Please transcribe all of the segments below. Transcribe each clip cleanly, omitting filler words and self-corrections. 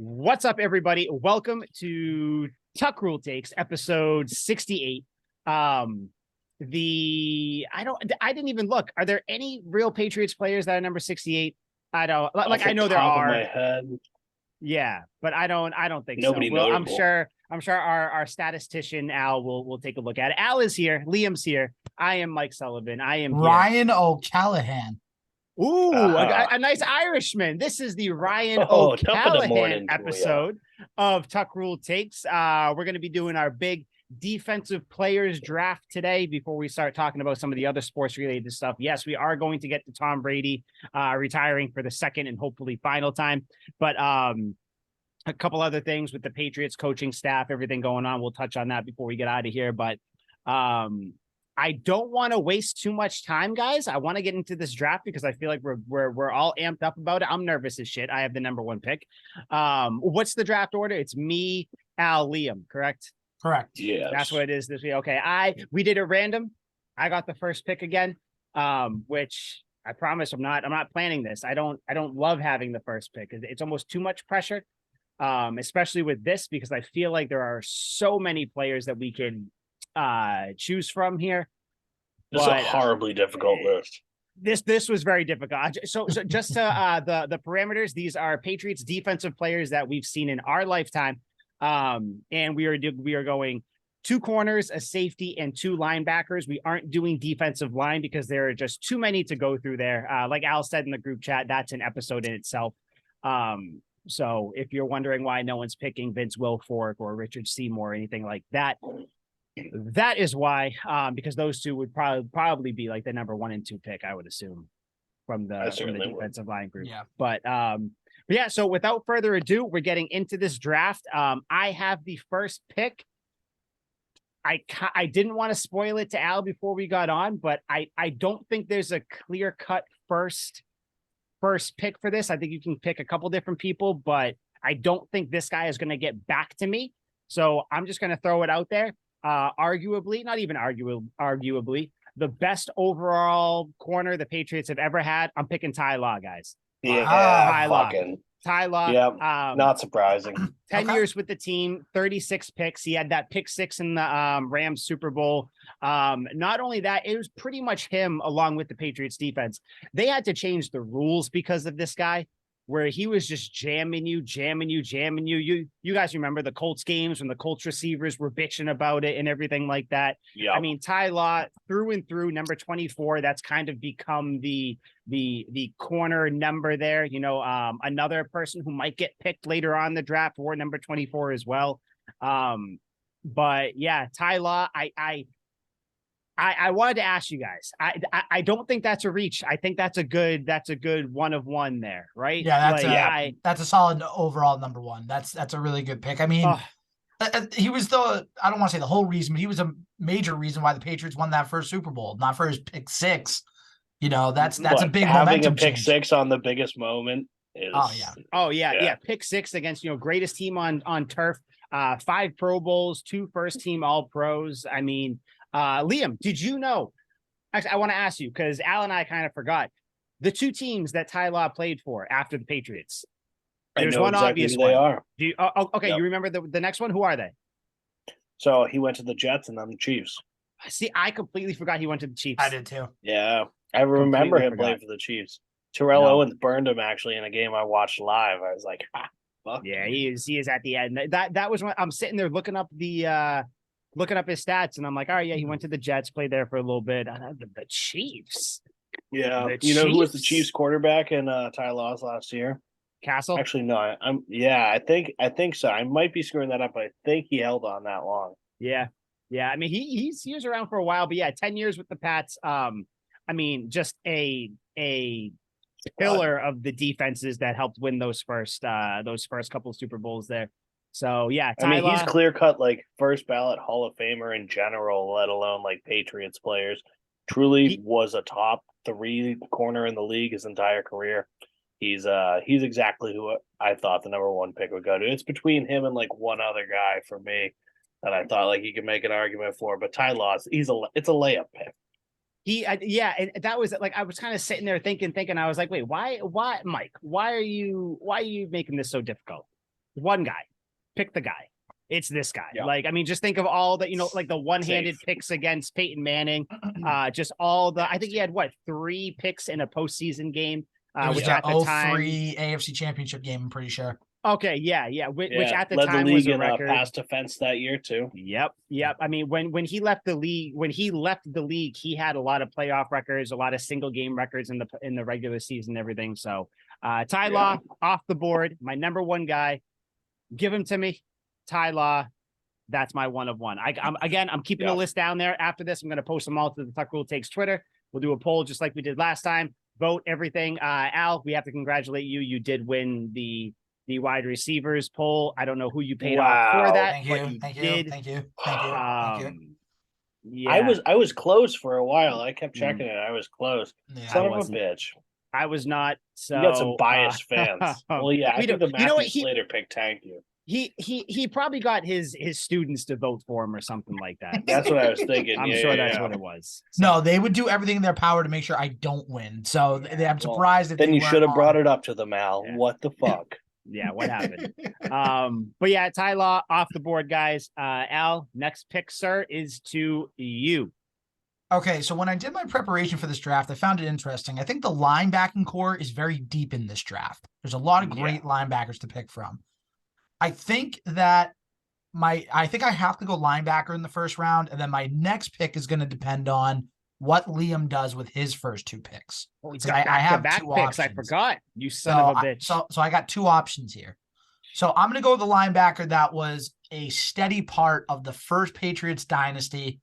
What's up, everybody? Welcome to Tuck Rule Takes, episode 68. I didn't even look. Are there any real Patriots players that are number 68? I don't like. I know there top of are. my head, Yeah, but I don't think nobody so. Well, notable. I'm sure our statistician Al will take a look at it. Al is here. Liam's here. I am Mike Sullivan. I am Ryan O'Callahan. Ooh, a nice Irishman. This is the Ryan Top of the O'Callahan morning episode of Tuck Rule Takes. We're going to be doing our big defensive players draft today before we start talking about some of the other sports related stuff. Yes, we are going to get to Tom Brady retiring for the second and hopefully final time. But a couple other things with the Patriots coaching staff, everything going on. We'll touch on that before we get out of here. But I don't want to waste too much time, guys. I want to get into this draft because I feel like we're all amped up about it. I'm nervous as shit. I have the number one pick. What's the draft order? It's me, Al, Liam, correct? Correct. Yeah, That's what it is this week. Okay. We did it random. I got the first pick again. Which I promise I'm not planning this. I don't love having the first pick. It's almost too much pressure. Especially with this, because I feel like there are so many players that we can choose from here. It's a horribly difficult list. This was very difficult. So just to the parameters, these are Patriots defensive players that we've seen in our lifetime. And we are going 2 corners, a safety, and 2 linebackers. We aren't doing defensive line because there are just too many to go through there. Like Al said in the group chat, that's an episode in itself. So if you're wondering why no one's picking Vince Wilfork or Richard Seymour or anything like that, that is why, because those two would probably be like the number 1 and 2 pick, I would assume, from the defensive line group. Yeah. But yeah, so without further ado, we're getting into this draft. I have the first pick. I didn't want to spoil it to Al before we got on, but I don't think there's a clear-cut first pick for this. I think you can pick a couple different people, but I don't think this guy is going to get back to me. So I'm just going to throw it out there. Arguably, not even arguably, the best overall corner the Patriots have ever had. I'm picking Ty Law, guys. Ty Law. Yeah, not surprising. 10 years with the team, 36 picks. He had that pick 6 in the Rams Super Bowl. Not only that, it was pretty much him along with the Patriots defense. They had to change the rules because of this guy, where he was just jamming you. You guys remember the Colts games when the Colts receivers were bitching about it and everything like that. Yeah. I mean, Ty Law through and through, number 24, that's kind of become the corner number there. You know, another person who might get picked later on the draft wore number 24 as well. But yeah, Ty Law, I wanted to ask you guys. I don't think that's a reach. I think that's a good 1 of 1 there, right? Yeah, that's a solid overall number 1. That's a really good pick. I mean, he was I don't want to say the whole reason, but he was a major reason why the Patriots won that first Super Bowl, not for his pick 6. You know, that's a big having momentum a pick change. 6 on the biggest moment is yeah. Pick 6 against, greatest team on turf, 5 Pro Bowls, 2 first team All Pros. I mean, Liam, did you know? Actually, I want to ask you because Al and I kind of forgot the 2 teams that Ty Law played for after the Patriots. There's one exactly obvious one. They are. Do you, okay, yep. You remember the next one? Who are they? So he went to the Jets and then the Chiefs. See, I completely forgot he went to the Chiefs. I did too. Yeah, I remember him playing for the Chiefs. Terrell Owens burned him actually in a game I watched live. I was like, fuck. Yeah, he is at the end. That was when I'm sitting there looking up his stats, and I'm like, all right, yeah, he went to the Jets, played there for a little bit. The Chiefs. Yeah, know who was the Chiefs quarterback in Ty Law's last year? Castle. Actually, no. I think so. I might be screwing that up, but I think he held on that long. Yeah. I mean, he was around for a while, but yeah, 10 years with the Pats. I mean, just a pillar of the defenses that helped win those first couple of Super Bowls there. So yeah, he's clear cut like first ballot Hall of Famer in general, let alone like Patriots players. Truly was a top 3 corner in the league his entire career. He's exactly who I thought the number 1 pick would go to. It's between him and like one other guy for me that I thought like you could make an argument for, but Ty Law, it's a layup pick. And that was like I was kind of sitting there thinking. I was like, wait, why, Mike? Why are you making this so difficult? one guy. Pick the guy. It's this guy. Yeah. Like, I mean, just think of all the, like the one-handed picks against Peyton Manning. Just all the, I think he had 3 picks in a postseason game. Which at the time, 03 AFC Championship game, I'm pretty sure. Okay, yeah. Which at the led time the league was a in record. Pass defense that year too. Yep. I mean, when he left the league, he had a lot of playoff records, a lot of single game records in the regular season, and everything. So, Ty Law off the board, my number 1 guy. Give him to me, Ty Law. That's my 1 of 1. I'm keeping the list down there. After this, I'm going to post them all to the Tuck Rule Takes Twitter. We'll do a poll just like we did last time. Vote everything. Al, we have to congratulate you. You did win the wide receivers poll. I don't know who you paid off for that. Thank you. Yeah. I was close for a while. I kept checking it. I was close. Son of a bitch. I was not. So you got some biased fans. Well, yeah, I think the Matthew Slater pick tanked you. He probably got his students to vote for him or something like that. That's what I was thinking. I'm sure that's what it was. So. No, they would do everything in their power to make sure I don't win. So I'm surprised. Then you should have brought it up to them, Al. Yeah. What the fuck? Yeah, what happened? But yeah, Ty Law off the board, guys. Al, next pick, sir, is to you. Okay, so when I did my preparation for this draft, I found it interesting. I think the linebacking core is very deep in this draft. There's a lot of great linebackers to pick from. I think that I have to go linebacker in the first round, and then my next pick is going to depend on what Liam does with his first 2 picks. Oh, I have 2 picks. Options. I forgot. You son of a bitch. So I got 2 options here. So I'm going to go with the linebacker that was a steady part of the first Patriots dynasty.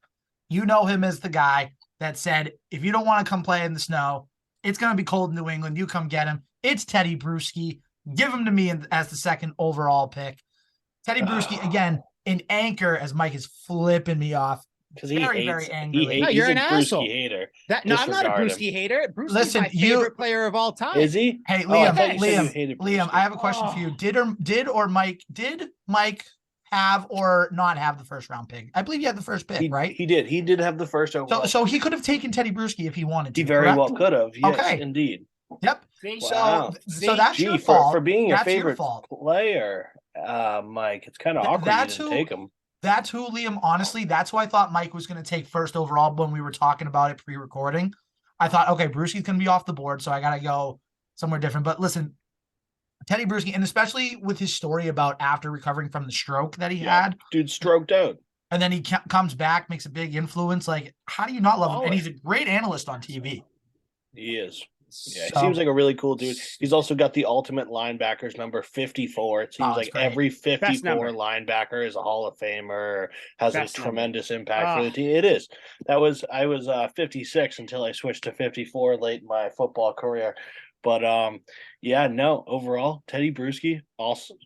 You know him as the guy that said, if you don't want to come play in the snow, it's going to be cold in New England. You come get him. It's Teddy Bruschi. Give him to me as the 2nd overall pick. Teddy Bruschi, again, an anchor, as Mike is flipping me off. Because he hates, very angry. No, you're an asshole. Hater. I'm not a Bruschi hater. Bruschi's my favorite player of all time. Is he? Hey, Liam, I have a question for you. Did Mike have or not have the first round pick? I believe he had the first pick, right? He did. He did have the first overall. So he could have taken Teddy Bruschi if he wanted to. He very well could have. Yes, indeed. Yep. Wow. So that's your fault. For being your favorite player, Mike, it's kind of awkward you didn't take him. That's who, Liam. Honestly, that's who I thought Mike was going to take first overall when we were talking about it pre-recording. I thought, okay, Bruschi's going to be off the board, so I got to go somewhere different. But listen, Teddy Bruschi, and especially with his story about after recovering from the stroke that he had. Dude stroked out. And then he comes back, makes a big influence. Like, how do you not love him? And he's a great analyst on TV. He is. Yeah, he seems like a really cool dude. He's also got the ultimate linebackers number 54. It seems like every 54 linebacker is a Hall of Famer, has a tremendous impact for the team. It is. I was 56 until I switched to 54 late in my football career. But overall, Teddy Bruschi, awesome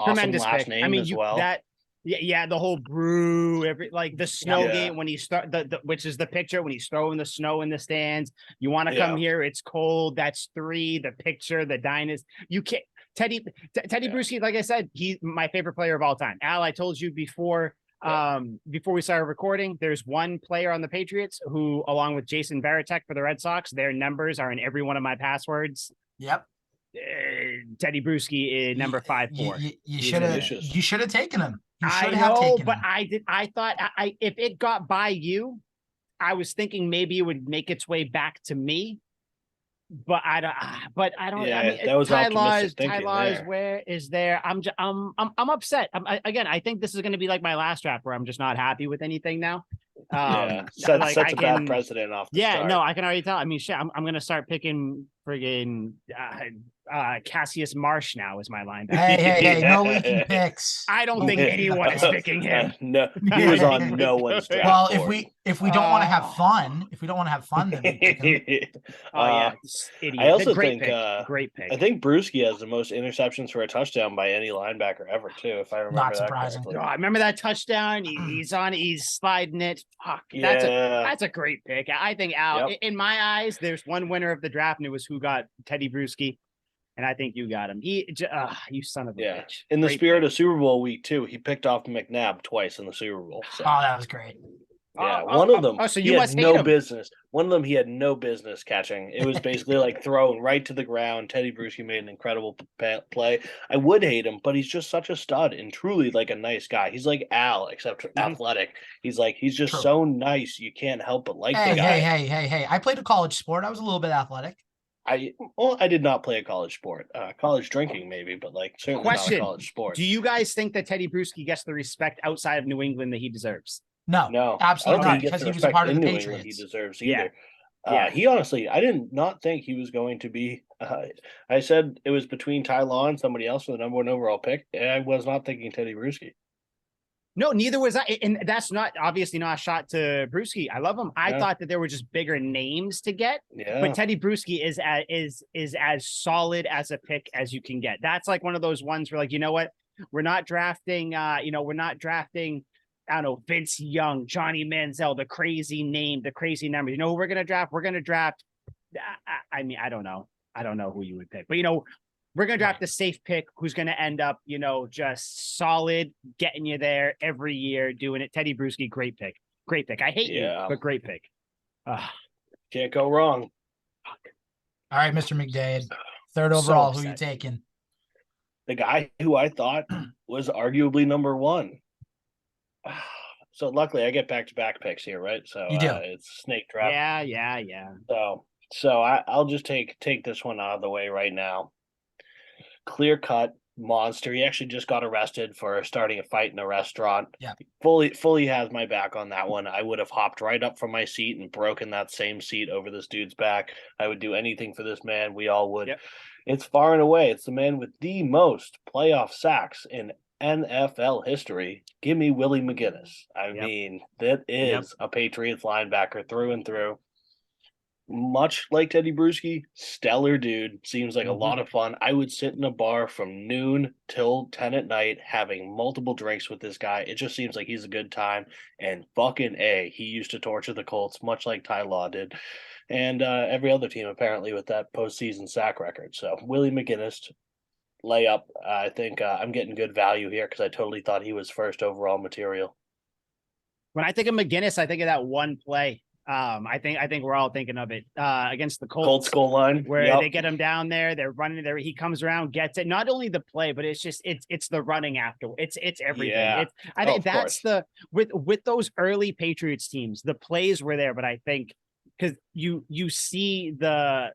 tremendous last pick. name as well. The whole brew, the snow game when he which is the picture when he's throwing the snow in the stands. You want to come here? It's cold. That's 3. The picture, the dynasty. You can't. Teddy Bruschi, like I said, he's my favorite player of all time. Al, I told you before we started recording, there's one player on the Patriots who, along with Jason Varitek for the Red Sox, their numbers are in every one of my passwords. Yep. Teddy Bruschi, number 54. You should have taken him. I know, but I thought if it got by you, I was thinking maybe it would make its way back to me. But I don't. Yeah, I mean, that was Ty Law is where is there? I'm upset. I think this is going to be like my last draft where I'm just not happy with anything now. Sets a bad precedent off. No, I can already tell. I mean, shit, I'm going to start picking friggin' Cassius Marsh now is my linebacker. Hey, no leaking picks. I don't think anyone is picking him. No, he was on no one's draft. Well, if we don't want to have fun, then we pick him. Idiot. I also think great pick. I think Bruschi has the most interceptions for a touchdown by any linebacker ever, too. If I remember, not surprising. I remember that touchdown. He's sliding it. Fuck, that's a great pick. I think Al. In my eyes, there's one winner of the draft, and it was who got Teddy Bruschi. And I think you got him. You son of a bitch. In the spirit of Super Bowl week, too, he picked off McNabb twice in the Super Bowl. So. Oh, that was great. Yeah, one of them. Oh, so he you had must hate no him. business. One of them he had no business catching. It was basically like thrown right to the ground. Teddy Bruschi made an incredible play. I would hate him, but he's just such a stud and truly like a nice guy. He's like Al, except athletic. He's just True. so nice. You can't help but like Hey, the guy. hey. I played a college sport. I was a little bit athletic. I did not play a college sport. College drinking maybe, but like certainly not a Question: college sport. Do you guys think that Teddy Bruschi gets the respect outside of New England that he deserves? No, absolutely I don't not, think he gets because the he was a respect part of in the New England he Patriots. deserves Yeah. either. He honestly, I did not think he was going to be. I said it was between Ty Law and somebody else for the number 1 overall pick. And I was not thinking Teddy Bruschi. No, neither was I. And that's not obviously not a shot to Bruschi. I love him. I thought that there were just bigger names to get. Yeah. But Teddy Bruschi is as solid as a pick as you can get. That's like one of those ones where, like, you know what? We're not drafting, we're not drafting, I don't know, Vince Young, Johnny Manziel, the crazy name, the crazy number. You know who we're gonna draft? We're gonna draft. I mean, I don't know. I don't know who you would pick, but we're going to draft the safe pick who's going to end up, just solid, getting you there every year, doing it. Teddy Bruschi, great pick. Great pick. I hate you, but great pick. Can't go wrong. All right, Mr. McDade. Third overall, who you taking? The guy who I thought was arguably number 1. So luckily I get back-to-back picks here, right? So you do. It's snake draft. Yeah. So I'll just take this one out of the way right now. Clear cut monster. He actually just got arrested for starting a fight in a restaurant. Yeah. Fully has my back on that one. I would have hopped right up from my seat and broken that same seat over this dude's back. I would do anything for this man. We all would. Yep. It's far and away. It's the man with the most playoff sacks in NFL history. Give me Willie McGinnis. I mean, that is a Patriots linebacker through and through. Much like Teddy Bruschi, stellar dude. Seems like a lot of fun. I would sit in a bar from noon till 10 at night having multiple drinks with this guy. It just seems like he's a good time. And fucking A, he used to torture the Colts, much like Ty Law did. And every other team, apparently, with that postseason sack record. So Willie McGinnis, layup. I think I'm getting good value here because I totally thought he was first overall material. When I think of McGinnis, I think of that one play. I think we're all thinking of it against the Colts goal line where they get him down there. They're running there. He comes around, gets it. Not only the play, but it's the running after. It's everything. Yeah. I think that's with those early Patriots teams, the plays were there, but I think because you see the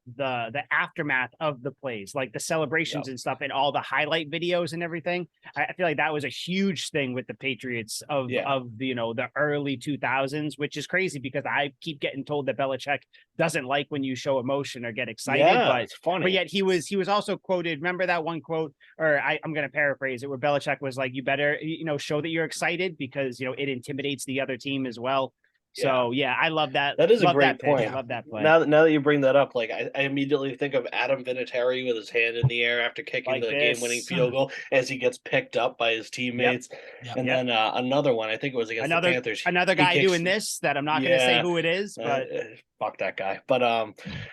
aftermath of the plays, like the celebrations and stuff, and all the highlight videos and everything. I feel like that was a huge thing with the Patriots of the early 2000s, which is crazy because I keep getting told that Belichick doesn't like when you show emotion or get excited. But it's funny. But yet he was also quoted. Remember that one quote, or I'm going to paraphrase it, where Belichick was like, "You better show that you're excited because it intimidates the other team as well." So I love that. That is a great point. I love that play. Now that you bring that up, like I immediately think of Adam Vinatieri with his hand in the air after kicking the game-winning field goal as he gets picked up by his teammates. And then another one, I think it was against the Panthers. Another guy doing this that I'm not going to say who it is, but fuck that guy. But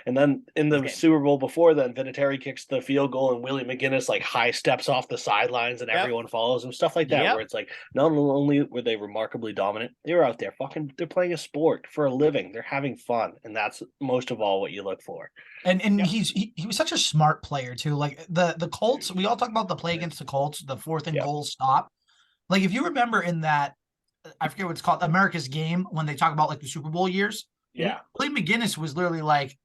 and then in the Super Bowl before then, Vinatieri kicks the field goal and Willie McGinnis like high steps off the sidelines and everyone follows him. Stuff like that, where it's like not only were they remarkably dominant, they were out there they're playing a sport for a living. They're having fun, and that's most of all what you look for. And he was such a smart player too. Like the Colts, we all talk about the play against the Colts, the 4th and goal stop. Like if you remember in that, I forget what it's called, America's Game, when they talk about like the Super Bowl years. Yeah. Willie McGinnis was literally like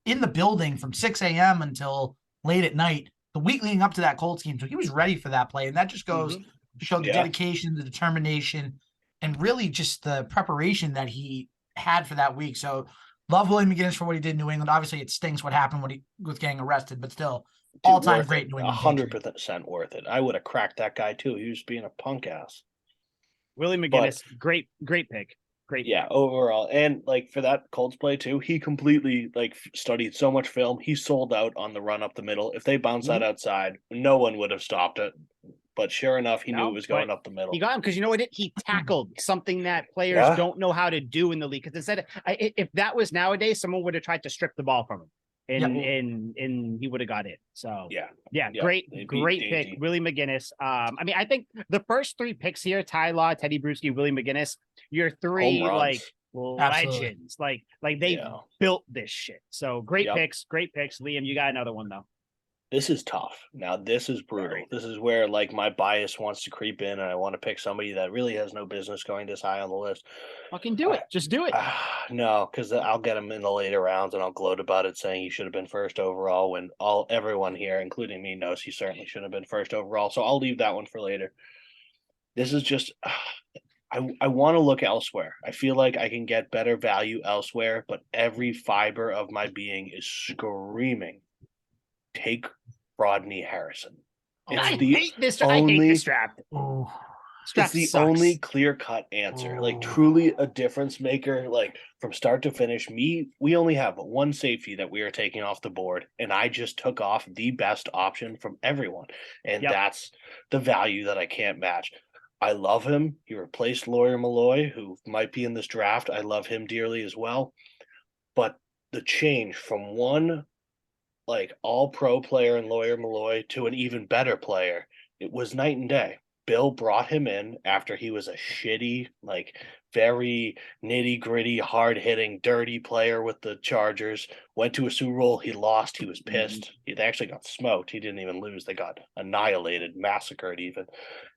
in the building from 6 a.m. until late at night, the week leading up to that Colts game. So he was ready for that play. And that just goes to show the dedication, the determination, and really just the preparation that he had for that week. So love Willie McGinnis for what he did in New England. Obviously, it stinks what happened with getting arrested, but still all-time great New England. 100% worth it. I would have cracked that guy too. He was being a punk ass. Willie McGinnis, great pick. Great. Yeah, overall. And like for that Colts play too, he completely like studied so much film. He sold out on the run up the middle. If they bounced that outside, no one would have stopped it. But sure enough, he knew it was going up the middle. He got him because you know what? He tackled something that players don't know how to do in the league. Because instead, if that was nowadays, someone would have tried to strip the ball from him. and he would have got it. So yeah, great they beat pick, Dainty. Willie McGinnis. I mean, I think the first 3 picks here, Ty Law, Teddy Bruschi, Willie McGinnis, your Home 3 like runs. Absolutely. legends, like they built this shit. So great Yep. picks. Liam, you got another one though. This is tough. Now, this is brutal. Very. This is where like my bias wants to creep in, and I want to pick somebody that really has no business going this high on the list. Fucking do it. Just do it. No, because I'll get him in the later rounds, and I'll gloat about it, saying he should have been first overall. When everyone here, including me, knows he certainly should have been first overall. So I'll leave that one for later. This is just. I want to look elsewhere. I feel like I can get better value elsewhere, but every fiber of my being is screaming, take Rodney Harrison. I hate this draft. Oh. It's the only clear-cut answer. Like truly a difference maker. Like from start to finish, we only have one safety that we are taking off the board, and I just took off the best option from everyone, and that's the value that I can't match. I love him. He replaced Lawyer Malloy, who might be in this draft. I love him dearly as well. But the change from one like all-pro player in Lawyer Malloy to an even better player, it was night and day. Bill brought him in after he was a shitty, like very nitty-gritty, hard-hitting, dirty player with the Chargers. Went to a Super Bowl. He lost. He was pissed. They actually got smoked. He didn't even lose. They got annihilated, massacred even.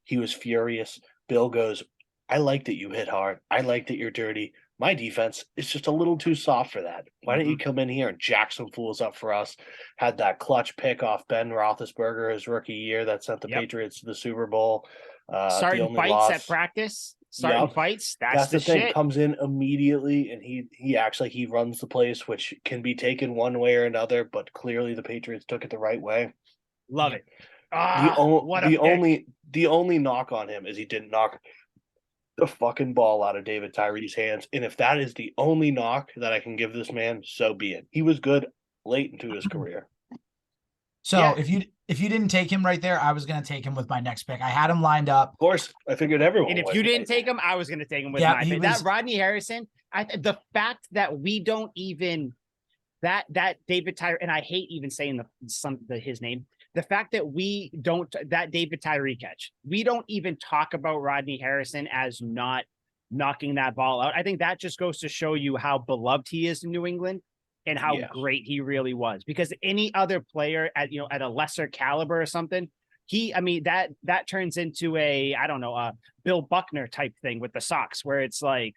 He was furious. Bill goes, I like that you hit hard. I like that you're dirty. My defense is just a little too soft for that. Why don't you come in here and jack some fools up for us? Had that clutch pick off Ben Roethlisberger his rookie year that sent the Patriots to the Super Bowl. Starting fights at practice. Starting fights. That's the thing. Shit. Comes in immediately, and he runs the place, which can be taken one way or another. But clearly, the Patriots took it the right way. Love it. The only knock on him is he didn't knock the fucking ball out of David Tyree's hands. And if that is the only knock that I can give this man, so be it. He was good late into his career. So if you didn't take him right there, I was going to take him with my next pick. I had him lined up. Of course, I figured everyone. And if you didn't take him, I was going to take him with my pick. That Rodney Harrison, the fact that we don't even that David Tyree, and I hate even saying his name. The fact that we don't, that David Tyree catch, we don't even talk about Rodney Harrison as not knocking that ball out. I think that just goes to show you how beloved he is in New England and how great he really was. Because any other player at a lesser caliber or something, that turns into a Bill Buckner type thing with the Sox, where it's like,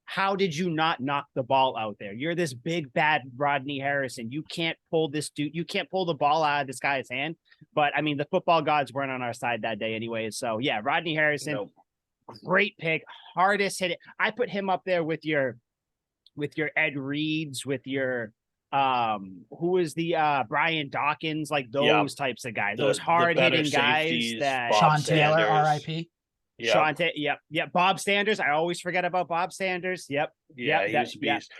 how did you not knock the ball out there? You're this big, bad Rodney Harrison. You can't pull this dude. You can't pull the ball out of this guy's hand. But, the football gods weren't on our side that day anyway. So, Rodney Harrison, great pick. Hardest hit. I put him up there with your Ed Reeds, with your who is the Brian Dawkins, like those types of guys. Those hard-hitting guys that Sean Taylor, RIP. Bob Sanders. I always forget about Bob Sanders. He was a beast.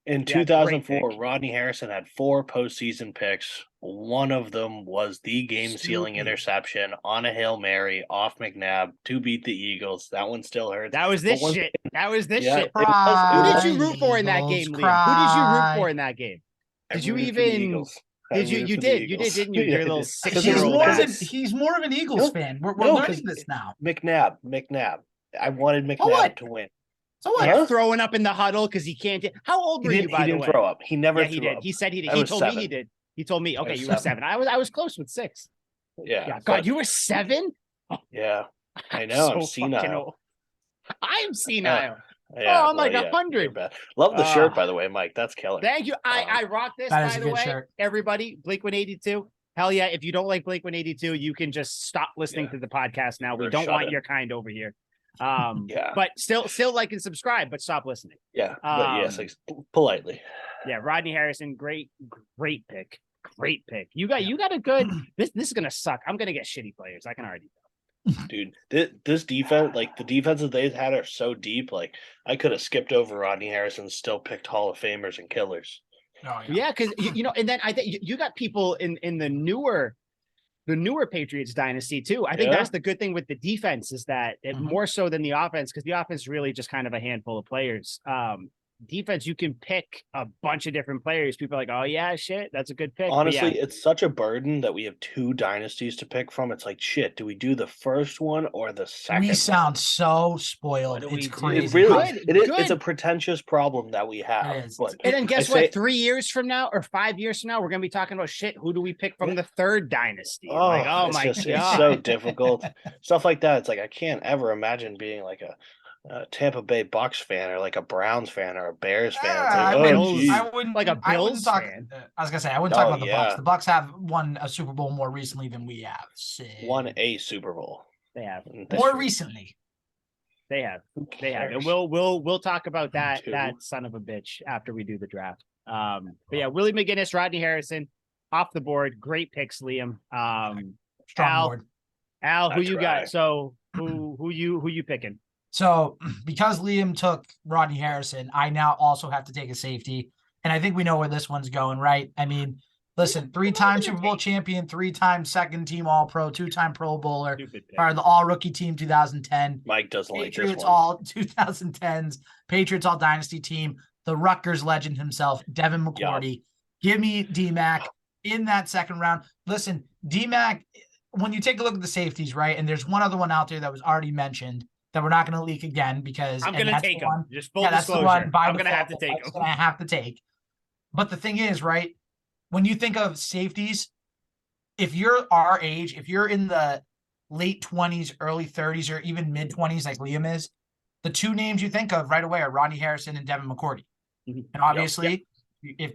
In 2004, Rodney Harrison had 4 postseason picks. One of them was the game-sealing interception on a Hail Mary off McNabb to beat the Eagles. That one still hurts. That was this shit. That was this shit. Who did you root for in that game, Liam? Who did you root for in that game? Did you even? You did, didn't you? Your little 6-year-old. He's more of an Eagles fan. We're learning this now. McNabb. I wanted McNabb to win. So what? Throwing up in the huddle because he can't. How old were you? By the way, he didn't throw up. He never. He did. Up. He said he did. He told me he did. He told me. Okay, you were 7. I was close with 6. Yeah. God, you were 7. Yeah, I know. I'm senile. I'm senile. Yeah, I'm like 100. Love the shirt, by the way, Mike. That's killer. Thank you. I rock this, by the way. Shirt. Everybody, Blink-182. Hell yeah. If you don't like Blink-182, you can just stop listening to the podcast now. We don't want your kind over here. But still like and subscribe, but stop listening. Yeah. But yes, politely. Yeah, Rodney Harrison, great pick. Great pick. You got a good this is gonna suck. I'm gonna get shitty players. I can already tell. Dude, this defense, like the defenses they've had are so deep. Like I could have skipped over Rodney Harrison and still picked Hall of Famers and killers. Oh, yeah, because and then I think you got people in the newer Patriots dynasty too. I think that's the good thing with the defense is that more so than the offense, because the offense is really just kind of a handful of players. defense, you can pick a bunch of different players. People are like, oh yeah, shit, that's a good pick. Honestly, it's such a burden that we have 2 dynasties to pick from. It's like, shit, do we do the first one or the second We one? sound so spoiled. What do It's we do? crazy. It really Good, it's a good. pretentious problem that we have. It is. But And then guess I what? say- 3 years from now or 5 years from now, we're gonna be talking about shit. Who do we pick from the third dynasty? Like, oh it's my just god, it's so difficult. Stuff like that. It's like I can't ever imagine being like a Tampa Bay Bucks fan or like a Browns fan or a Bears fan. It's I like, oh, Bills. geez. wouldn't Like a I wouldn't Bills talk. fan. I was gonna say I wouldn't talk Oh, about the Bucks. yeah. The Bucks have won a Super Bowl more recently than we have. Won a Super Bowl. they have. More recently. They have. They have. And cares? we'll talk about that Two. that son of a bitch after we do the draft. But yeah, Willie McGinnis, Rodney Harrison, off the board. Great picks, Liam. Strong Al, board. Al, who That's you right. got? So who you picking? So because Liam took Rodney Harrison, I now also have to take a safety. And I think we know where this one's going, right? I mean, listen, 3-time Super Bowl champion, 3-time second team All Pro, 2-time Pro Bowler, Stupid pick. part of the All Rookie Team 2010. Mike doesn't like this Patriots one. All 2010s, Patriots All Dynasty team, the Rutgers legend himself, Devin McCourty. Give me D-Mac in that second round. Listen, D-Mac, when you take a look at the safeties, right, and there's one other one out there that was already mentioned that we're not going to leak again because I'm gonna take him. Just full that's the disclosure. one by I'm gonna have to default take Mike's him. gonna have to take. But the thing is, right, when you think of safeties, if you're our age, if you're in the late 20s, early 30s, or even mid 20s, like Liam is, the 2 names you think of right away are Rodney Harrison and Devin McCourty. Mhm. And obviously, if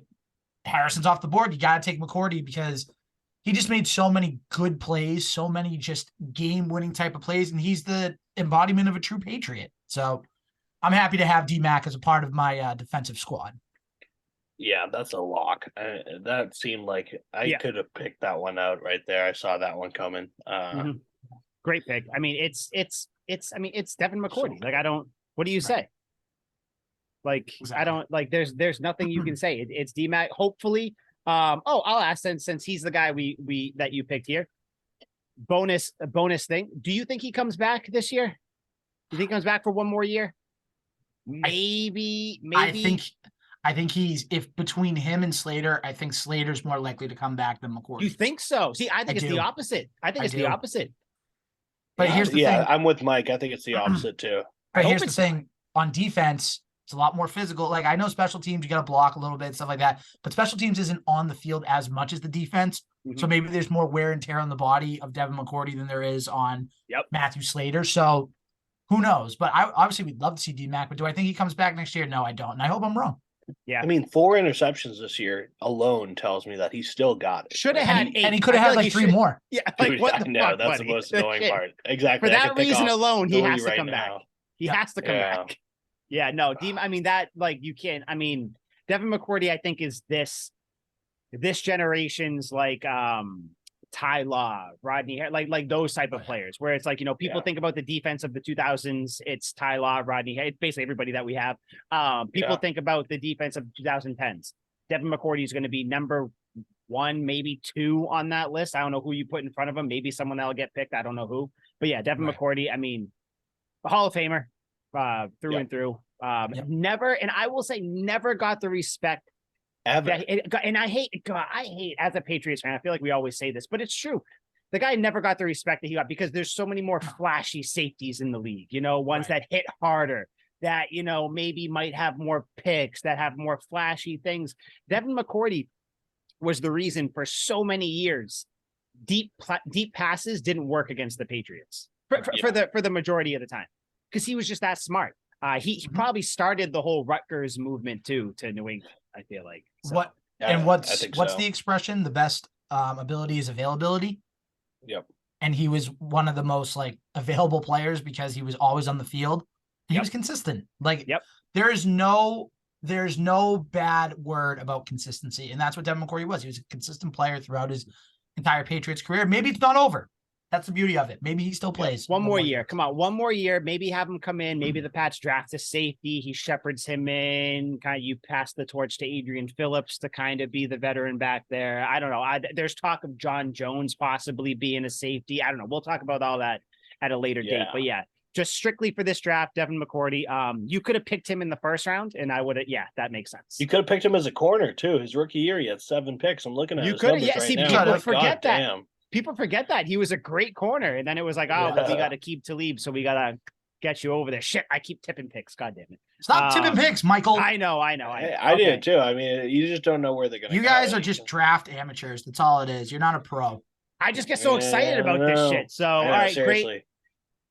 Harrison's off the board, you got to take McCourty because he just made so many good plays, so many just game-winning type of plays, and he's the embodiment of a true Patriot. So I'm happy to have D-Mac as a part of my defensive squad. Yeah, that's a lock. That seemed like I could have picked that one out right there. I saw that one coming. Mhm. Great pick. I mean, it's Devin McCourty. Like, I don't. What do you say? Like, Exactly. I don't like. There's nothing you can say. It's D-Mac. Hopefully, I'll ask since he's the guy we that you picked here. A bonus thing. Do you think he comes back this year? Do you think he comes back for one more year? Maybe. I think he's, if between him and Slater, I think Slater's more likely to come back than McCourty. You think so? See, I think it's do. the opposite. I think it's the opposite. But here's the thing. I'm with Mike. I think it's the opposite too. But I here's hope the it's thing. On defense, it's a lot more physical. Like, I know special teams, you got to block a little bit, stuff like that. But special teams isn't on the field as much as the defense. So maybe there's more wear and tear on the body of Devin McCourty than there is on Matthew Slater. So who knows? But obviously we'd love to see D-Mac. But do I think he comes back next year? No, I don't. And I hope I'm wrong. Yeah. I mean, 4 interceptions this year alone tells me that he still got it. Should have had 8. And he could have had like 3 more. Yeah, Dude, like what I the know, fuck, that's buddy? the most annoying part. Exactly. For I that could pick reason off alone, he 3 has to right come now. back. He has to come back. Yeah, no, I mean that, like, you can't. I mean, Devin McCourty, I think, is this generation's like Ty Law, Rodney, like those type of players, where it's like, you know, people think about the defense of the 2000s. It's Ty Law, Rodney. It's basically everybody that we have. People think about the defense of the 2010s. Devin McCourty is going to be number 1, maybe 2 on that list. I don't know who you put in front of him. Maybe someone that'll get picked. I don't know who. But yeah, Devin McCourty, I mean, a Hall of Famer through and through. Never, and I will say never got the respect ever. And I hate as a Patriots fan, I feel like we always say this, but it's true. The guy never got the respect that he got because there's so many more flashy safeties in the league, you know, ones that hit harder, that, you know, maybe might have more picks, that have more flashy things. Devin McCourty was the reason for so many years deep passes didn't work against the Patriots for the majority of the time, because he was just that smart. He probably started the whole Rutgers movement too to New England, I feel like. So. What's the expression? The best ability is availability. Yep. And he was one of the most like available players because he was always on the field. He was consistent. Like, there's no bad word about consistency. And that's what Devin McCourty was. He was a consistent player throughout his entire Patriots career. Maybe it's not over. That's the beauty of it. Maybe he still plays. One more year. Come on. One more year. Maybe have him come in. Maybe the Pats draft a safety. He shepherds him in. Kind of, you pass the torch to Adrian Phillips to kind of be the veteran back there. I don't know. There's talk of John Jones possibly being a safety. I don't know. We'll talk about all that at a later date. But yeah, just strictly for this draft, Devin McCourty. You could have picked him in the first round, and I would have. Yeah, that makes sense. You could have picked him as a corner too. His rookie year, he had 7 picks. I'm looking at his numbers right now. People Like, forget that. damn. People forget that he was a great corner, and then it was like, oh, but we got to keep Talib, so we got to get you over there. Shit, I keep tipping picks. God damn it! Stop tipping picks, Michael. I know. I did too. I mean, you just don't know where they're going to go. You guys are just draft amateurs. That's all it is. You're not a pro. I just get so excited about this shit. So, all right, seriously.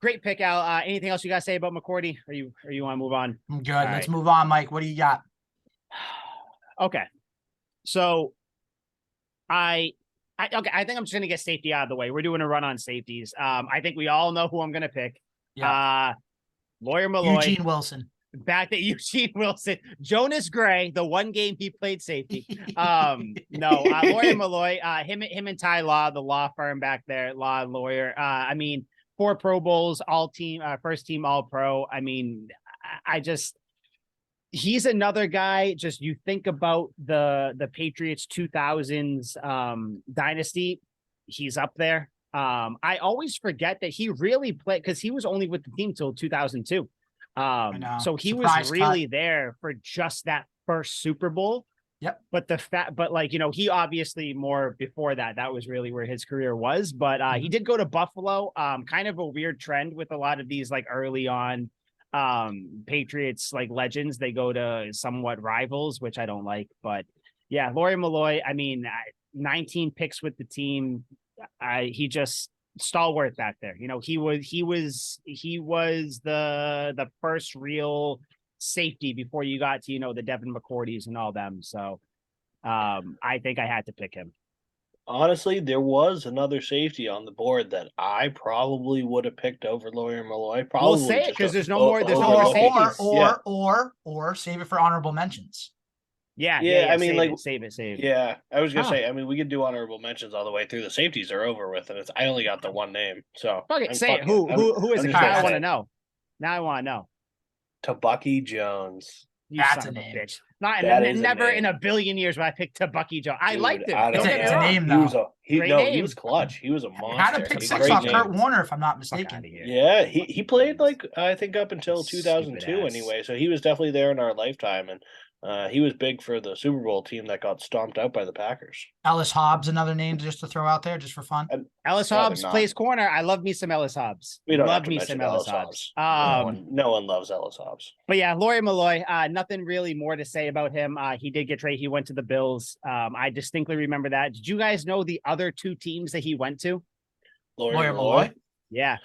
Great pick, Al. Anything else you got to say about McCourty? Or you want to move on? I'm good. Let's move on, Mike. What do you got? Okay. So I think I'm just gonna get safety out of the way. We're doing a run on safeties. I think we all know who I'm gonna pick. Yeah. Lawyer Malloy. Eugene Wilson. Back to Eugene Wilson. Jonas Gray, the one game he played safety. Lawyer Malloy, him and Ty Law, the law firm back there, law and lawyer. I mean, 4 Pro Bowls, first team all pro. I mean, he's another guy. Just you think about the Patriots 2000s dynasty, he's up there. I always forget that he really played because he was only with the team till 2002. So he was really there for just that first Super Bowl. Yep. But he obviously more before that. That was really where his career was. But he did go to Buffalo. Kind of a weird trend with a lot of these like early on Patriots like legends. They go to somewhat rivals, which I don't like. But yeah, Lawyer Malloy. I mean, 19 picks with the team. He just stalwart back there. He was the first real safety before you got to the Devin McCourtys and all them. So I think I had to pick him. Honestly, there was another safety on the board that I probably would have picked over Lawyer Malloy. Probably we'll say it because there's no more safeties. Or save it for honorable mentions. Yeah. I mean, save it. Yeah, I was gonna say. I mean, we could do honorable mentions all the way through. The safeties are over with, and I only got the one name. So say it. Who is it? I want to know. Now I want to know. Tabucky Jones. That's a name. Bitch. Never in a billion years would I pick Tabucky Jones. I liked him. It's a name though. He was clutch. He was a monster. Had a pick 6 off Kurt Warner, if I'm not mistaken. Yeah, he played I think up until 2002 anyway. So he was definitely there in our lifetime, and he was big for the Super Bowl team that got stomped out by the Packers. Ellis Hobbs, another name just to throw out there, just for fun. Ellis Hobbs plays corner. I love me some Ellis Hobbs. We don't love me some Ellis Hobbs. No one loves Ellis Hobbs. But yeah, Lawyer Malloy. Nothing really more to say about him. He did get traded. He went to the Bills. I distinctly remember that. Did you guys know the other 2 teams that he went to? Lawyer Malloy. Yeah.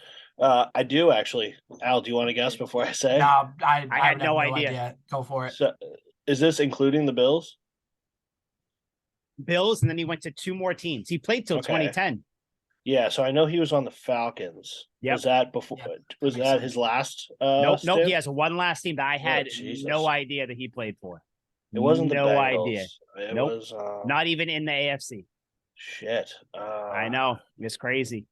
I do actually. Al, do you want to guess before I say? No, I had no idea. Go for it. So, is this including the Bills? Bills, and then he went to 2 more teams. He played till 2010. Yeah, so I know he was on the Falcons. Yep. Was that before? Yep. Was that his last? Nope. He has one last team that I had no idea that he played for. It wasn't no the Bengals. Idea. It was not even in the AFC. Shit. I know. It's crazy.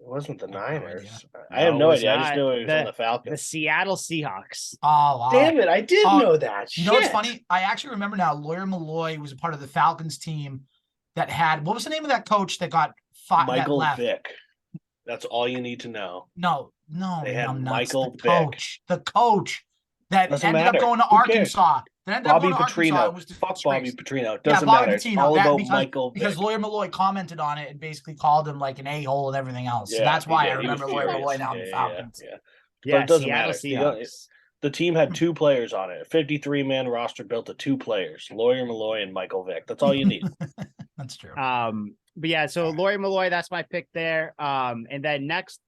It wasn't the Niners. I have no idea. I just knew it was on the Falcons. The Seattle Seahawks. Oh, wow. Damn it. I did know that. You know what's funny? I actually remember now Lawyer Malloy was a part of the Falcons team that had, what was the name of that coach that got fired? Michael Vick. That's all you need to know. No. They had Michael Vick. The coach that ended up going to Arkansas. Bobby Petrino. Fuck Bobby Petrino. Doesn't matter. It's all about Michael Vick. Because Lawyer Malloy commented on it and basically called him like an a-hole and everything else. Yeah, so that's why I remember Lawyer Malloy now in the Falcons. But it doesn't matter. The team had 2 players on it. A 53-man roster built of 2 players, Lawyer Malloy and Michael Vick. That's all you need. That's true. But yeah, so Lawyer Malloy, that's my pick there. And then next,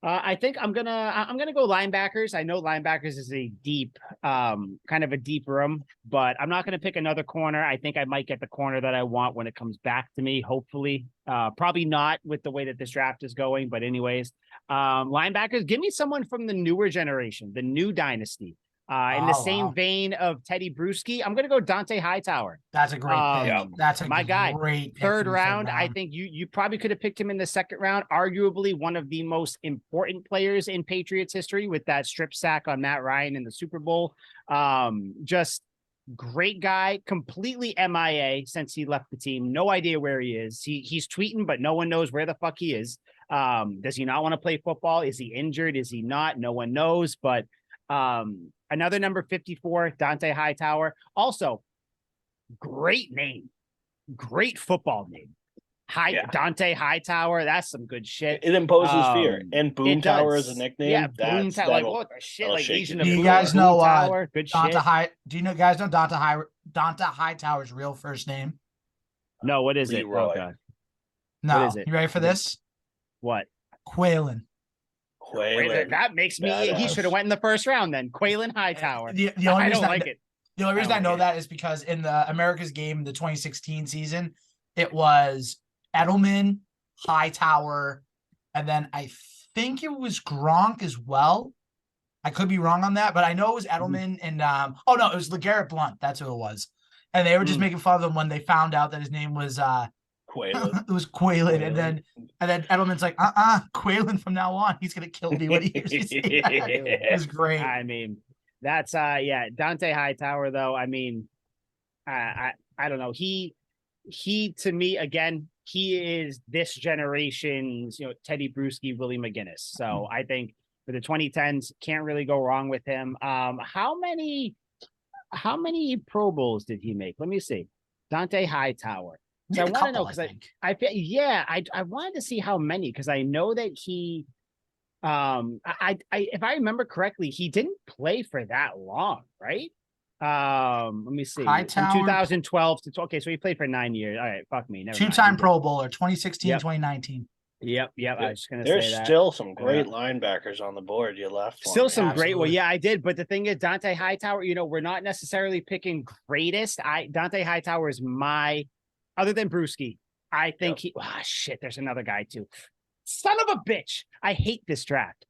I think I'm gonna go linebackers. I know linebackers is a deep, kind of a deep room, but I'm not gonna pick another corner. I think I might get the corner that I want when it comes back to me. Hopefully, probably not with the way that this draft is going, but anyways, linebackers. Give me someone from the newer generation, the new dynasty. In the same vein of Teddy Bruschi, I'm going to go Dante Hightower. That's a great pick. That's a great pick. Third round. I think you probably could have picked him in the second round. Arguably one of the most important players in Patriots history with that strip sack on Matt Ryan in the Super Bowl. Just Great guy, completely MIA since he left the team. No idea where he is. He's tweeting, but no one knows where the fuck he is. Does he not want to play football? Is he injured? Is he not? No one knows. But another number 54, Dante Hightower. Also, great name, great football name. Dante Hightower. That's some good shit. It imposes fear. And Boom Tower is a nickname. Yeah, Boom Tower. Like what the shit? Like Asian. Do you guys know Tower? Good Dante shit. Do you guys know Dante Hightower's real first name? No, what is it? Leroy. Oh god. No. What is it? You ready for this? What? Quaylen. That makes me. He should have went in the first round then. Quaylen Hightower. The only reason it. The only reason I know that is because in the America's Game, the 2016 season, it was Edelman, Hightower, and then I think it was Gronk as well. I could be wrong on that, but I know it was Edelman and oh no, it was LeGarrette Blount. That's who it was. And they were just making fun of him when they found out that his name was Quaylen. It was Quaylen. And then Edelman's like, Quaylen from now on. He's gonna kill me when he hears you say that. It was great. I mean, that's Dante Hightower though. I mean, I don't know. He to me again, he is this generation's, Teddy Bruschi, Willie McGinnis. So I think for the 2010s, can't really go wrong with him. How many Pro Bowls did he make? Let me see. Dante Hightower. So I want to know because I wanted to see how many because I know that he if I remember correctly, he didn't play for that long, right? Let me see. Hightower, from 2012 to okay, so he played for 9 years. All right, fuck me. Two-time Pro Bowler, 2016, 2019. Yep. I was just gonna There's say that. still some great linebackers on the board. You left still some Absolutely. great. Well, yeah, I did. But the thing is, Dante Hightower. We're not necessarily picking greatest. Dante Hightower is my, other than Bruschi. I think shit. There's another guy too. Son of a bitch. I hate this draft.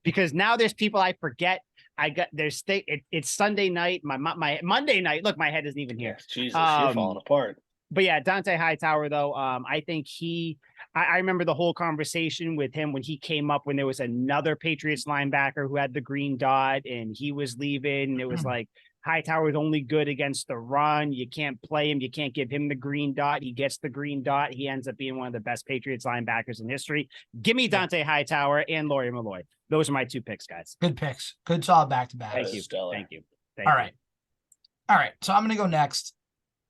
Because now there's people I forget. It's Sunday night. My Monday night. Look, my head isn't even here. Jesus, you're falling apart. But yeah, Dante Hightower though. I think I remember the whole conversation with him when he came up when there was another Patriots linebacker who had the green dot and he was leaving. And it was like Hightower is only good against the run. You can't play him. You can't give him the green dot. He gets the green dot. He ends up being one of the best Patriots linebackers in history. Give me Dante Hightower and Laurie Malloy. Those are my two picks, guys. Good picks. Good solid back-to-back. Thank you. All right. So I'm going to go next.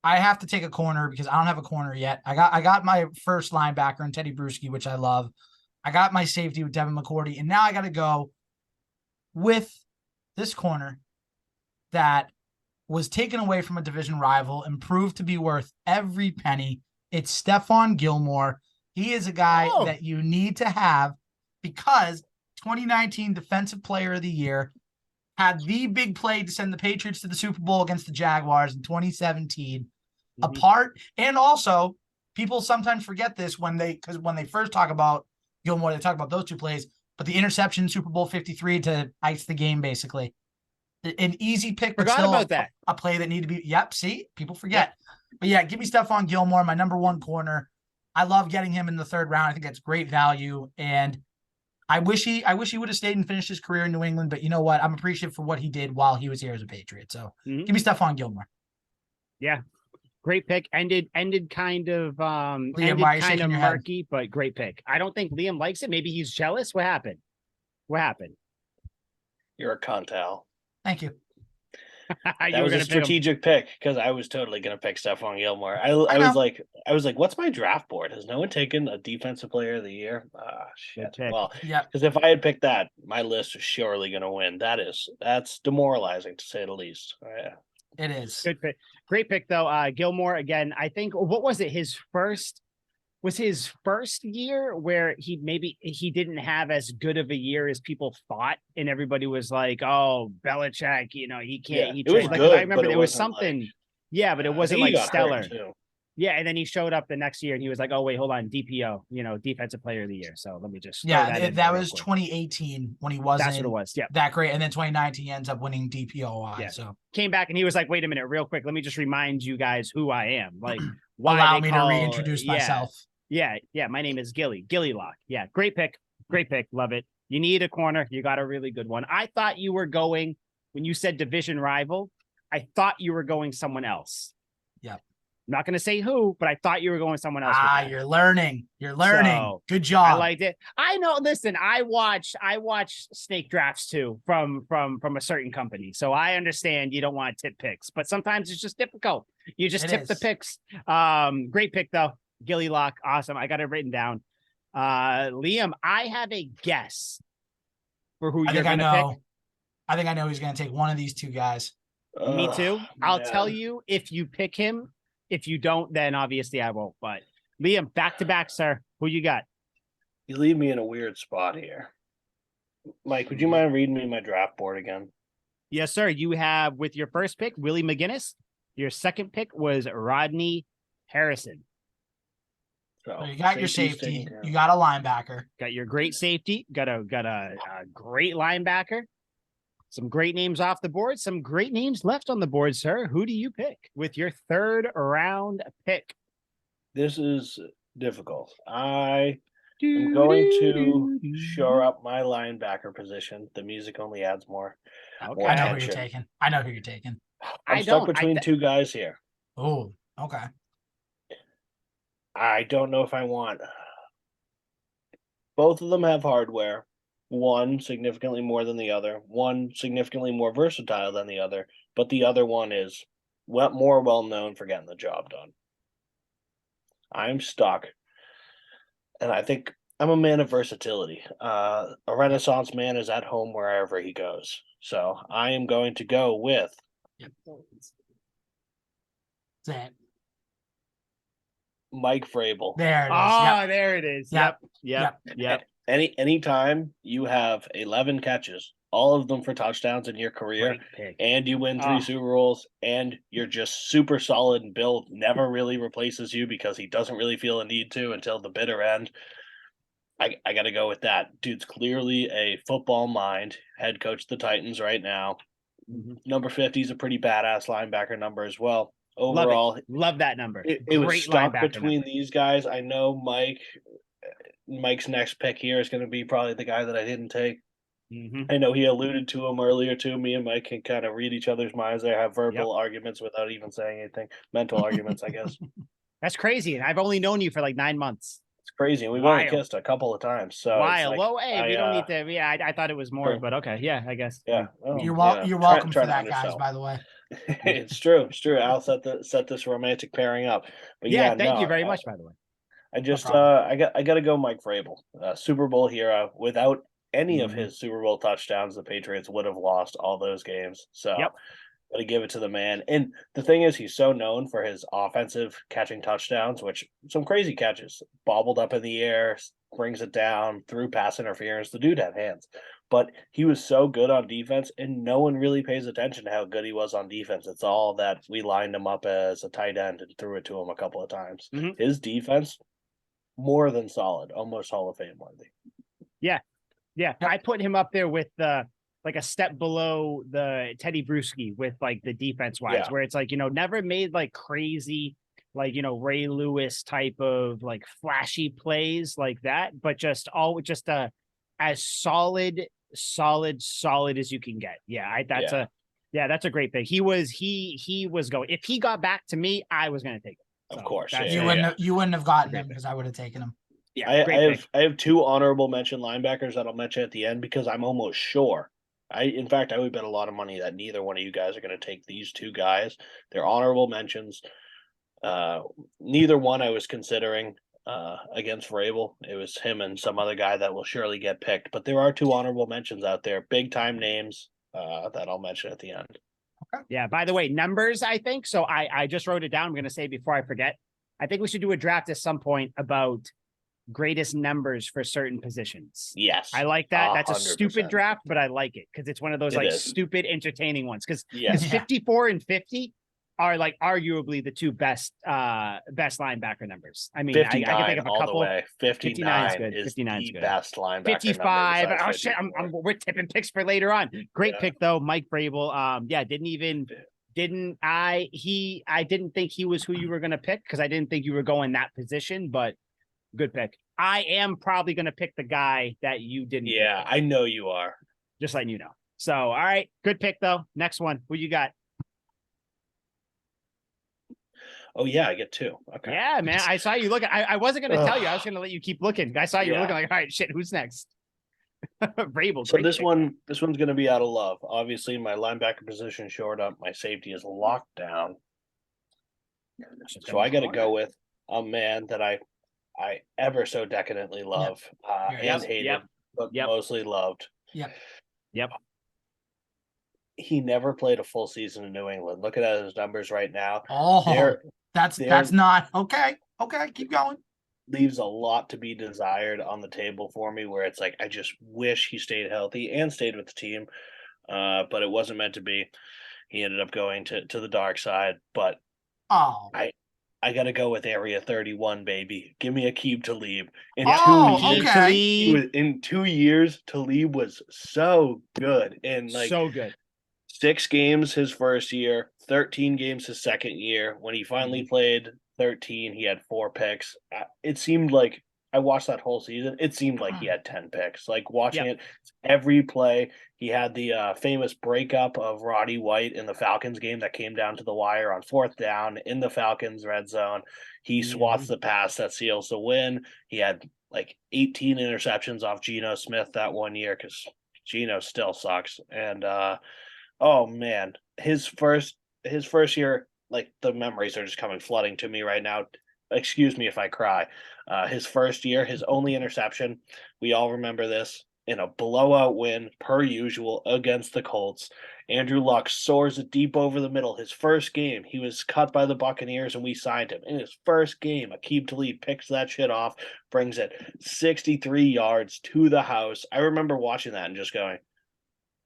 I have to take a corner because I don't have a corner yet. I got my first linebacker in Teddy Bruschi, which I love. I got my safety with Devin McCourty, and now I got to go with this corner that was taken away from a division rival and proved to be worth every penny. It's Stephon Gilmore. He is a guy that you need to have because 2019 Defensive Player of the Year, had the big play to send the Patriots to the Super Bowl against the Jaguars in 2017. Apart, and also people sometimes forget this when they first talk about Gilmore, they talk about those two plays, but the interception Super Bowl 53 to ice the game, basically. An easy pick, but still about that. A play that needed to be. Yep, see, people forget. But yeah, give me Stephon Gilmore, my number one corner. I love getting him in the third round. I think that's great value, and I wish he would have stayed and finished his career in New England, but you know what? I'm appreciative for what he did while he was here as a Patriot. So give me Stephon Gilmore. Yeah. Great pick. Ended kind of Liam, why are you shaking your murky, but great pick. I don't think Liam likes it. Maybe he's jealous. What happened? You're a cunt, Al. Thank you. That was a strategic pick because I was totally going to pick Stephon Gilmore. I was like, what's my draft board? Has no one taken a defensive player of the year? Shit. Well, yeah, because if I had picked that, my list was surely going to win. That's demoralizing to say the least. Yeah. It is. Good pick. Great pick though. Gilmore again. I think what was it? His first year where he didn't have as good of a year as people thought, and everybody was like, "Oh, Belichick, he can't." Yeah, it was good. I remember there was something. But it wasn't like stellar. Yeah, and then he showed up the next year and he was like, "Oh wait, hold on, DPO, defensive player of the year." So let me just that was 2018 when he wasn't. That's what it was. Yeah, that great. And then 2019 he ends up winning DPOI. Yeah. So came back and he was like, "Wait a minute, real quick, let me just remind you guys who I am." Like, allow me to reintroduce myself. Yeah. My name is Gilly Lock. Yeah, great pick, love it. You need a corner, you got a really good one. I thought you were going when you said division rival. I thought you were going someone else. Yep. I'm not going to say who, but I thought you were going someone else. You're learning. You're learning. So, good job. I liked it. I know. Listen, I watch snake drafts too from a certain company, so I understand you don't want to tip picks, but sometimes it's just difficult. You just tip the picks. Great pick though, Gilly Lock. Awesome. I got it written down. Liam, I have a guess for who you're going to pick. I think I know who's going to take one of these two guys. Me too. I'll tell you if you pick him. If you don't, then obviously I won't. But Liam, back to back, sir. Who you got? You leave me in a weird spot here. Mike, would you mind reading me my draft board again? Yes, sir. You have with your first pick, Willie McGinnis. Your second pick was Rodney Harrison. So you got your safety. You got a linebacker. Got your great safety. Got a great linebacker. Some great names off the board. Some great names left on the board, sir. Who do you pick with your third round pick? This is difficult. I am going to shore up my linebacker position. The music only adds more. Okay. I know who you're taking. I'm stuck between two guys here. Oh, okay. I don't know if I want. Both of them have hardware. One significantly more than the other. One significantly more versatile than the other. But the other one is more well known for getting the job done. I'm stuck. And I think I'm a man of versatility. A Renaissance man is at home wherever he goes. So I am going to go with Mike Vrabel. There it is. Oh, there it is. Yep. Anytime you have 11 catches, all of them for touchdowns in your career, and you win 3 Super Bowls, and you're just super solid, and Bill never really replaces you because he doesn't really feel a need to until the bitter end. I got to go with that. Dude's clearly a football mind. Head coach of the Titans right now. Mm-hmm. Number 50 is a pretty badass linebacker number as well. Overall, love that number. It was stuck between these guys. I know Mike's next pick here is going to be probably the guy that I didn't take. Mm-hmm. I know he alluded to him earlier too. Me and Mike can kind of read each other's minds. They have verbal arguments without even saying anything. Mental arguments, I guess. That's crazy. And I've only known you for like 9 months. It's crazy. And we've only kissed a couple of times. So wild. Well, hey, we don't need to. Yeah, I thought it was more, but okay. Yeah, I guess. Yeah. You're welcome for that, guys, by the way. It's true. I'll set this romantic pairing up. But thank you very much, by the way. I just I got to go Mike Vrabel, Super Bowl hero. Without any of his Super Bowl touchdowns, the Patriots would have lost all those games. So got to give it to the man. And the thing is, he's so known for his offensive catching touchdowns, which some crazy catches, bobbled up in the air, brings it down, through pass interference. The dude had hands. But he was so good on defense, and no one really pays attention to how good he was on defense. It's all that we lined him up as a tight end and threw it to him a couple of times. Mm-hmm. His defense, more than solid, almost Hall of Fame worthy. Yeah. I put him up there with like a step below the Teddy Bruschi with like the defense wise, where it's like, never made like crazy, like, Ray Lewis type of like flashy plays like that, but just as solid as you can get. That's a great pick. He was going, if he got back to me, I was going to take him. Of course. You wouldn't have gotten him because I would have taken him. Yeah, I have 2 honorable mention linebackers that I'll mention at the end because I'm almost sure. In fact, I would bet a lot of money that neither one of you guys are going to take these 2 guys. They're honorable mentions. Neither one I was considering against Vrabel. It was him and some other guy that will surely get picked. But there are 2 honorable mentions out there, big time names that I'll mention at the end. Okay. Yeah. By the way, numbers. I think so. I just wrote it down. I'm going to say before I forget. I think we should do a draft at some point about greatest numbers for certain positions. Yes. I like that. 100%. That's a stupid draft, but I like it because it's one of those stupid, entertaining ones. Because 54 and 50 are like arguably the 2 best linebacker numbers. I mean, I can think of a couple. 59 is 59 the best linebacker. 55. Oh shit! We're tipping picks for later on. Great pick though, Mike Vrabel. I didn't think he was who you were going to pick because I didn't think you were going that position, but good pick. I am probably going to pick the guy that you didn't. Yeah, pick. I know you are. Just letting you know. So, all right. Good pick, though. Next one. Who you got? Oh yeah, I get 2. Okay. Yeah, man. I saw you looking. I wasn't going to tell you. I was going to let you keep looking. I saw you Yeah. looking like, all right, shit, who's next? Vrabel. So great this pick. one's going to be out of love. Obviously, my linebacker position shored up. My safety is locked down. So I got to go with a man that I ever so decadently love and hated, but mostly loved. Yep. He never played a full season in New England. Look at his numbers right now. Oh, that's not okay. Okay, keep going. Leaves a lot to be desired on the table for me, where it's like I just wish he stayed healthy and stayed with the team, but it wasn't meant to be. He ended up going to the dark side, but I got to go with Area 31, baby. Give me Aqib Talib. In 2 years, Talib was so good. And so good. 6 games his first year, 13 games his second year. When he finally played 13, he had 4 picks. It seemed like I watched that whole season. It seemed like he had 10 picks. Like watching it every play. He had the famous breakup of Roddy White in the Falcons game that came down to the wire on 4th down in the Falcons red zone. He swats the pass that seals the win. He had like 18 interceptions off Geno Smith that one year because Geno still sucks. And oh man, his first year, like the memories are just coming flooding to me right now. Excuse me if I cry. His first year, his only interception, we all remember this, in a blowout win per usual against the Colts. Andrew Luck soars it deep over the middle. His first game, he was cut by the Buccaneers and we signed him. In his first game, Aqib Talib picks that shit off, brings it 63 yards to the house. I remember watching that and just going,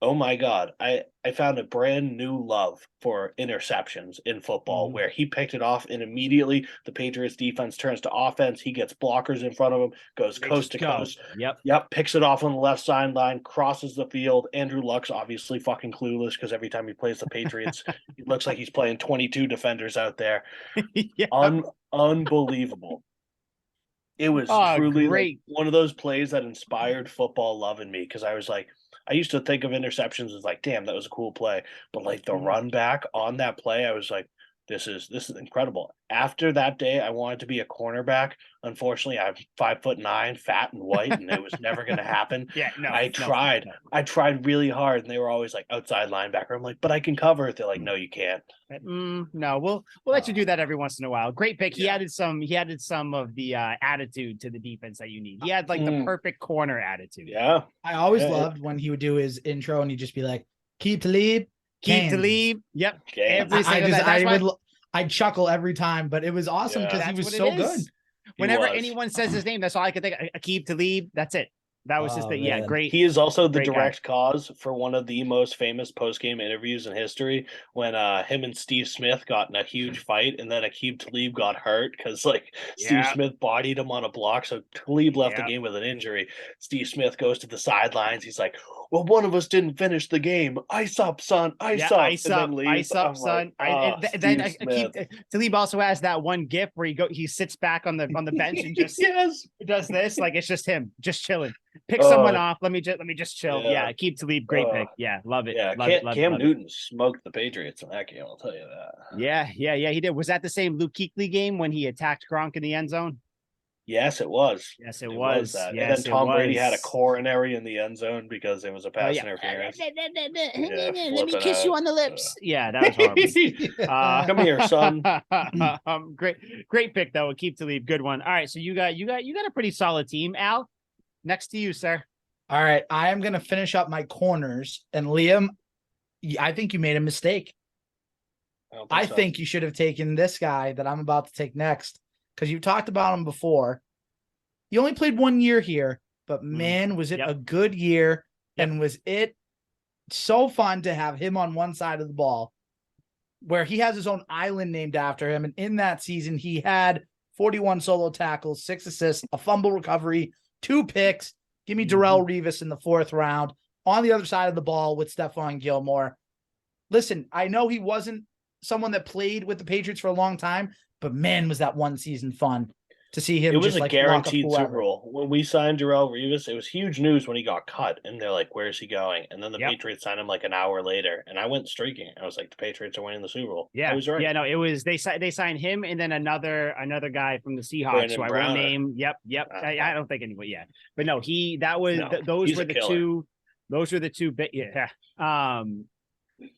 oh my God, I found a brand new love for interceptions in football where he picked it off and immediately the Patriots defense turns to offense. He gets blockers in front of him, goes coast to coast. Yep. Picks it off on the left sideline, crosses the field. Andrew Luck's obviously fucking clueless because every time he plays the Patriots, it looks like he's playing 22 defenders out there. Unbelievable. It was truly like one of those plays that inspired football love in me because I was like, I used to think of interceptions as like, damn, that was a cool play. But like the run back on that play, I was like, this is incredible. After that day, I wanted to be a cornerback. Unfortunately, I'm 5'9", fat and white, and it was never going to happen. I tried really hard, and they were always like outside linebacker. I'm like, but I can cover it. They're like, no, you can't. No, we'll let you do that every once in a while. Great pick. He added some of the attitude to the defense that you need. He had like the perfect corner attitude. Yeah. I always loved when he would do his intro and he'd just be like, Aqib Talib. Yep. Every I'd chuckle every time, but it was awesome because he was so good. Whenever anyone says his name, that's all I could think. Aqib Talib. That's it. That was just great. He is also the direct cause for one of the most famous post-game interviews in history when him and Steve Smith got in a huge fight and then Aqib Talib got hurt because Steve Smith bodied him on a block. So Talib left the game with an injury. Steve Smith goes to the sidelines. He's like, well, one of us didn't finish the game. Ice up, son. Ice up. Ice up, son. Then Talib also has that one gif where he sits back on the bench and just does this. Like it's just him, just chilling. Pick someone off. Let me just chill. Aqib Talib, great pick. Yeah, love it. Yeah, Cam Newton smoked the Patriots in that game. I'll tell you that. Yeah, he did. Was that the same Luke Kuechly game when he attacked Gronk in the end zone? Yes, it was. Yes, it was. That. Yes, and then Tom Brady had a coronary in the end zone because it was a pass interference. Let me kiss you on the lips. That was horrible. Come here, son. Great pick though. Aqib Talib, good one. All right, so you got a pretty solid team. Al, next to you, sir. All right, I am gonna finish up my corners, and Liam, I think you made a mistake. I think you should have taken this guy that I'm about to take next. Because you've talked about him before. He only played 1 year here, but man, was it a good year and was it so fun to have him on one side of the ball where he has his own island named after him. And in that season, he had 41 solo tackles, 6 assists, a fumble recovery, 2 picks. Give me Darrelle Revis in the 4th round on the other side of the ball with Stephon Gilmore. Listen, I know he wasn't someone that played with the Patriots for a long time, but man, was that one season fun. to see him It was just a like guaranteed lock up Super Bowl. When we signed Darrelle Revis, it was huge news when he got cut, and they're like, "Where's he going?" And then the Patriots signed him like an hour later, and I went streaking. I was like, "The Patriots are winning the Super Bowl." Yeah, I was right. Yeah, no, it was they signed him and then another guy from the Seahawks Brandon who I Browner. won't name. Yep. I don't think anybody. Yeah, but no, those were the killer. two. Those were the two. Yeah.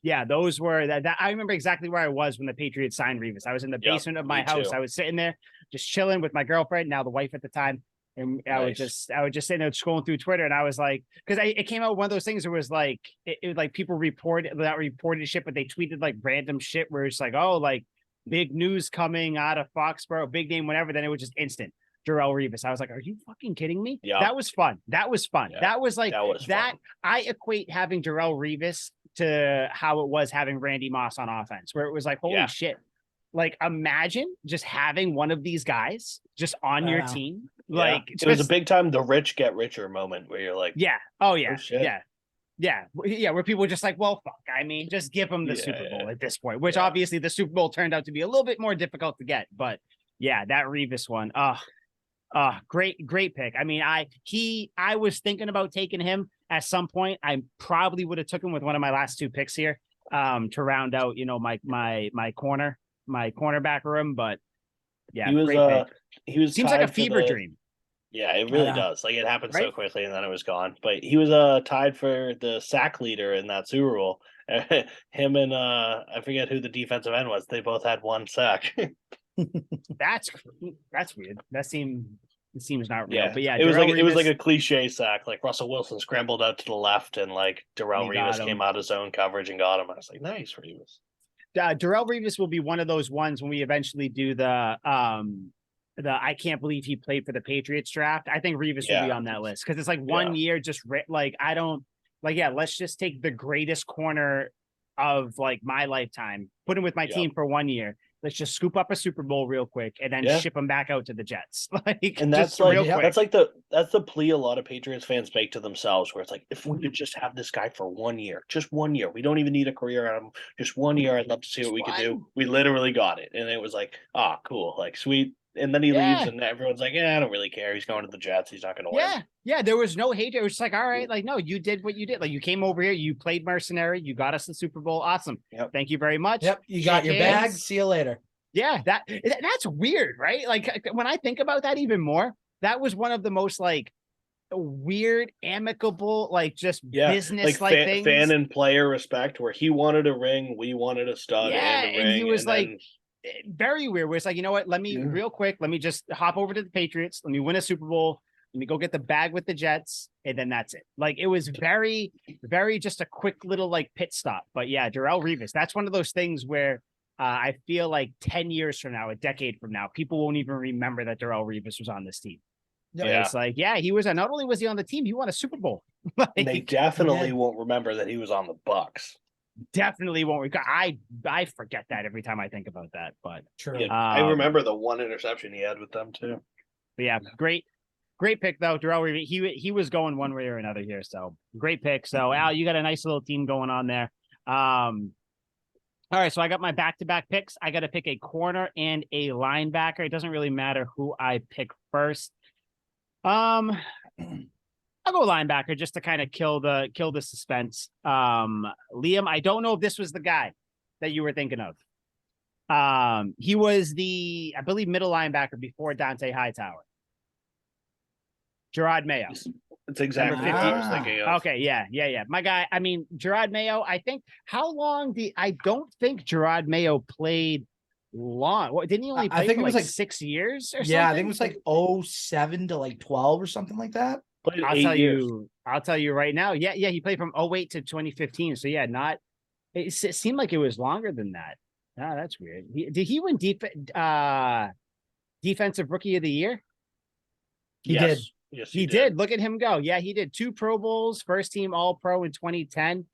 Yeah, those were that. I remember exactly where I was when the Patriots signed Revis. I was in the basement of my house. Too. I was sitting there just chilling with my girlfriend, now the wife at the time. And I was just sitting there scrolling through Twitter, and I was like, because it came out one of those things where it was like it like people not reported shit, but they tweeted like random shit where it's like, oh, like big news coming out of Foxborough, big name, whatever. Then it was just instant. Darrelle Revis. I was like, are you fucking kidding me? Yeah. That was fun. That was fun. Yeah. That was like that. Fun. I equate having Darrelle Revis to how it was having Randy Moss on offense, where it was like, holy shit. Like, imagine just having one of these guys just on your team. Like, it was a big time the rich get richer moment where you're like, oh yeah, where people were just like, well, fuck. I mean, just give them the Super Bowl at this point, which obviously the Super Bowl turned out to be a little bit more difficult to get. But yeah, that Revis one. Great pick. I mean, I was thinking about taking him at some point. I probably would have took him with one of my last two picks here to round out, my cornerback room. But yeah, he was seems like a fever dream. Yeah, it really does. Like, it happened so quickly and then it was gone. But he was tied for the sack leader in that Super Bowl. Him and I forget who the defensive end was. They both had one sack. That's weird. It seems not real. But yeah, it was like a cliche sack. Like Russell Wilson scrambled out to the left and like Darrelle Revis came out of zone coverage and got him. I was like, nice, Revis. Darrelle Revis will be one of those ones when we eventually do the I can't believe he played for the Patriots draft. I think Revis will be on that list because it's like 1 year just like I don't like let's just take the greatest corner of like my lifetime, put him with my team for 1 year. Let's just scoop up a Super Bowl real quick and then ship him back out to the Jets. And that's like that's the plea a lot of Patriots fans make to themselves, where it's like, if we could just have this guy for 1 year, just 1 year, we don't even need a career out of him. Just 1 year, I'd love to see what we could do. We literally got it, and it was like, cool, like sweet. And then he leaves, and everyone's like, I don't really care. He's going to the Jets. He's not going to win. Yeah. There was no hate. It was just like, all right, like, no, you did what you did. Like, you came over here, you played mercenary, you got us the Super Bowl. Awesome. Thank you very much. Yep. You got your bag. See you later. Yeah, that's weird, right? Like, when I think about that even more, that was one of the most like weird, amicable, like just business like things. Fan and player respect, where he wanted a ring, we wanted a stud, and a ring, and he was like. Very weird. Where it's like, you know what? Let me real quick. Let me just hop over to the Patriots. Let me win a Super Bowl. Let me go get the bag with the Jets, and then that's it. Like, it was very, very just a quick little like pit stop. But yeah, Darrelle Revis. That's one of those things where I feel like 10 years from now, a decade from now, people won't even remember that Darrelle Revis was on this team. Yeah, it's like, he was. Not only was he on the team, he won a Super Bowl. Like, they definitely won't remember that he was on the Bucs. Definitely won't. I forget that every time I think about that. But true. Yeah, I remember the one interception he had with them too. But yeah, great pick though. Darrelle Revis, he was going one way or another here. So great pick. So Al, you got a nice little team going on there. All right, so I got my back-to-back picks. I got to pick a corner and a linebacker. It doesn't really matter who I pick first. I'll go linebacker just to kind of kill the suspense. Liam, I don't know if this was the guy that you were thinking of. He was I believe, middle linebacker before Dante Hightower. Gerard Mayo. It's exactly what I was thinking of. Okay, yeah. My guy, I mean, Gerard Mayo, I think, I don't think Gerard Mayo played long. What, didn't he only play for like 6 years or something? Yeah, I think it was like 07 to like 12 or something like that. I'll tell you right now. Yeah, he played from 08 to 2015. So yeah, it seemed like it was longer than that. No, that's weird. Did he win defensive rookie of the year? He did. Yes, he did. Look at him go. Yeah, he did 2 Pro Bowls, first team All Pro in 2010.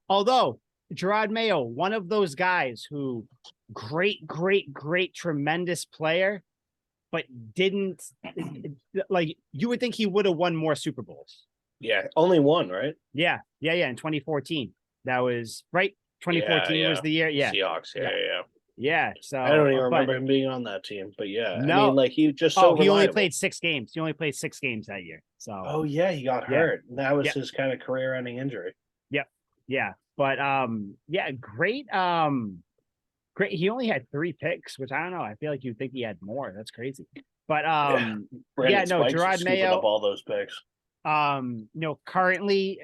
Although Gerard Mayo, one of those guys who great, tremendous player, but didn't like, you would think he would have won more Super Bowls. Yeah, only one, right? Yeah. In 2014. That was right. 2014 was the year. Yeah. Seahawks. Yeah. Yeah. So I don't even but remember him being on that team, but yeah, I no. mean, like he was just Oh, so he only reliable. played 6 games. He only played 6 games that year. So Oh yeah, he got yeah. hurt. And that was Yep. his kind of career-ending injury. Yep. Yeah. But yeah, great. Great. He only had 3 picks, which I don't know. I feel like you'd think he had more. That's crazy. But Brandon yeah, no, Spikes Gerard is scooping Mayo. up all those picks. Currently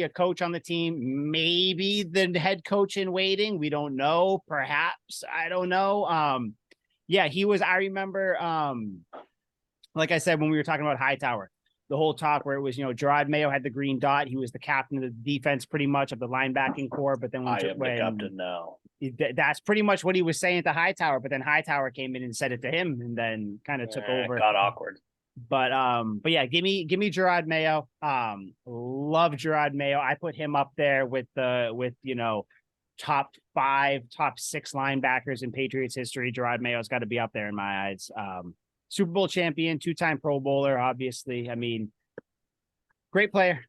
a coach on the team, maybe the head coach in waiting. We don't know. Perhaps. I don't know. Yeah, he was. I remember. Like I said, when we were talking about Hightower, the whole talk where it was, Gerard Mayo had the green dot. He was the captain of the defense, pretty much of the linebacking core. But then I am the captain now. That's pretty much what he was saying to Hightower. But then Hightower came in and said it to him, and then kind of took over. It got awkward. But yeah, give me Gerard Mayo. Love Gerard Mayo. I put him up there with top 5, top 6 linebackers in Patriots history. Gerard Mayo's got to be up there in my eyes. Super Bowl champion, 2-time Pro Bowler, obviously. I mean, great player.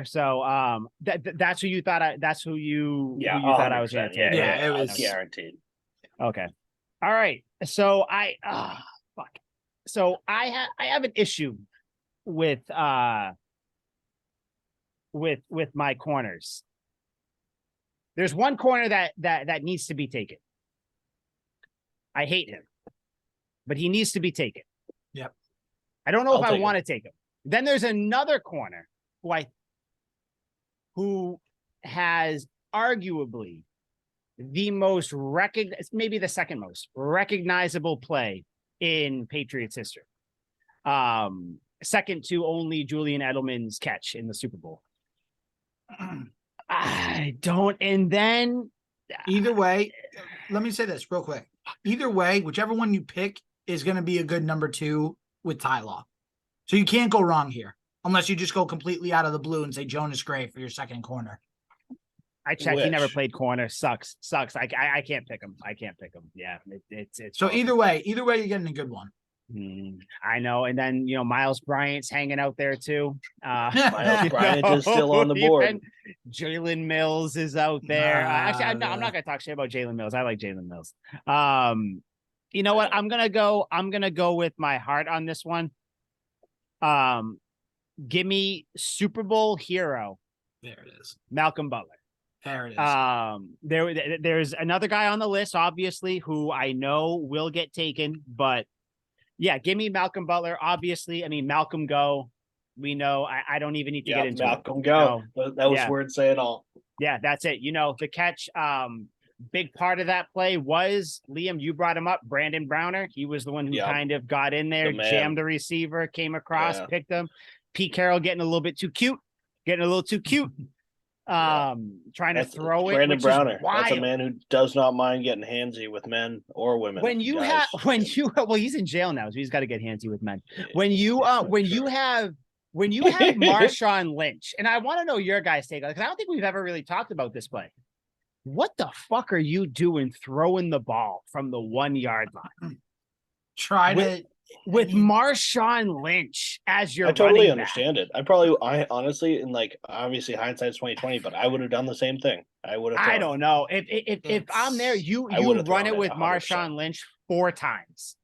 So that's who you thought that's who you thought I was going to take. Yeah, it was guaranteed. Okay. All right. So fuck. So I have an issue with my corners. There's one corner that needs to be taken. I hate him, but he needs to be taken. Yep. I don't know if I want to take him. Then there's another corner who has arguably the most maybe the second most recognizable play in Patriots history. Second to only Julian Edelman's catch in the Super Bowl. I don't. And then either way, let me say this real quick. Either way, whichever one you pick is going to be a good number 2 with Ty Law. So you can't go wrong here unless you just go completely out of the blue and say Jonas Gray for your second corner. I checked. He never played corner. Sucks. I can't pick him. Yeah, it's so awesome. Either way, you're getting a good one. I know. And then Miles Bryant's hanging out there too. Miles Bryant is still on the board. Jalen Mills is out there. Actually, I'm not gonna talk shit about Jalen Mills. I like Jalen Mills. You know what? I'm gonna go with my heart on this one. Give me Super Bowl hero. There it is. Malcolm Butler. There it is. There's another guy on the list, obviously, who I know will get taken, but yeah, give me Malcolm Butler. Obviously, I mean, Malcolm go. We know. I don't even need to get into Malcolm go. That was words say it all. Yeah, that's it. The catch. Big part of that play was Liam. You brought him up, Brandon Browner. He was the one who kind of got in there, jammed the receiver, came across, picked him. Pete Carroll getting a little too cute. Trying to throw it. Brandon Browner. That's a man who does not mind getting handsy with men or women. Well, he's in jail now, so he's got to get handsy with men. When you have Marshawn Lynch, and I want to know your guys' take on it, because I don't think we've ever really talked about this play. What the fuck are you doing throwing the ball from the 1 yard line? With Marshawn Lynch as your I totally understand it. I honestly, and obviously hindsight's 2020, but I would have done the same thing. I don't know. If I'm there, you run it with 100%. Marshawn Lynch 4 times.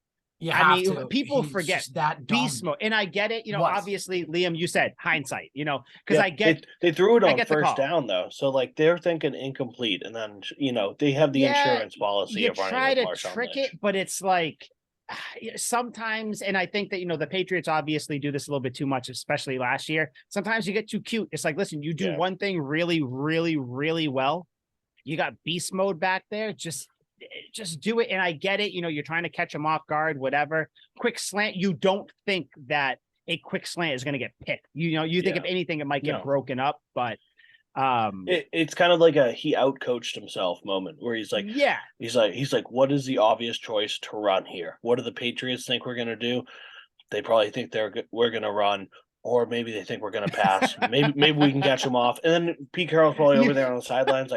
People forget that beast mode, and I get it. Obviously, Liam, you said hindsight. Because I get they threw it on first down though, so they're thinking incomplete, and then they have the insurance policy. You of running try to with Marshawn trick Lynch. it, but it's sometimes, and I think that the Patriots obviously do this a little bit too much, especially last year. Sometimes you get too cute. It's listen, you do one thing really, really, really well. You got beast mode back there. Just do it. And I get it. You're trying to catch them off guard, whatever. Quick slant. You don't think that a quick slant is going to get picked. You think if anything, it might get broken up, but it's kind of like he outcoached himself moment where he's like, what is the obvious choice to run here? What do the Patriots think we're going to do? They probably think we're going to run, or maybe they think we're going to pass. maybe we can catch them off. And then Pete Carroll's probably over there on the sidelines,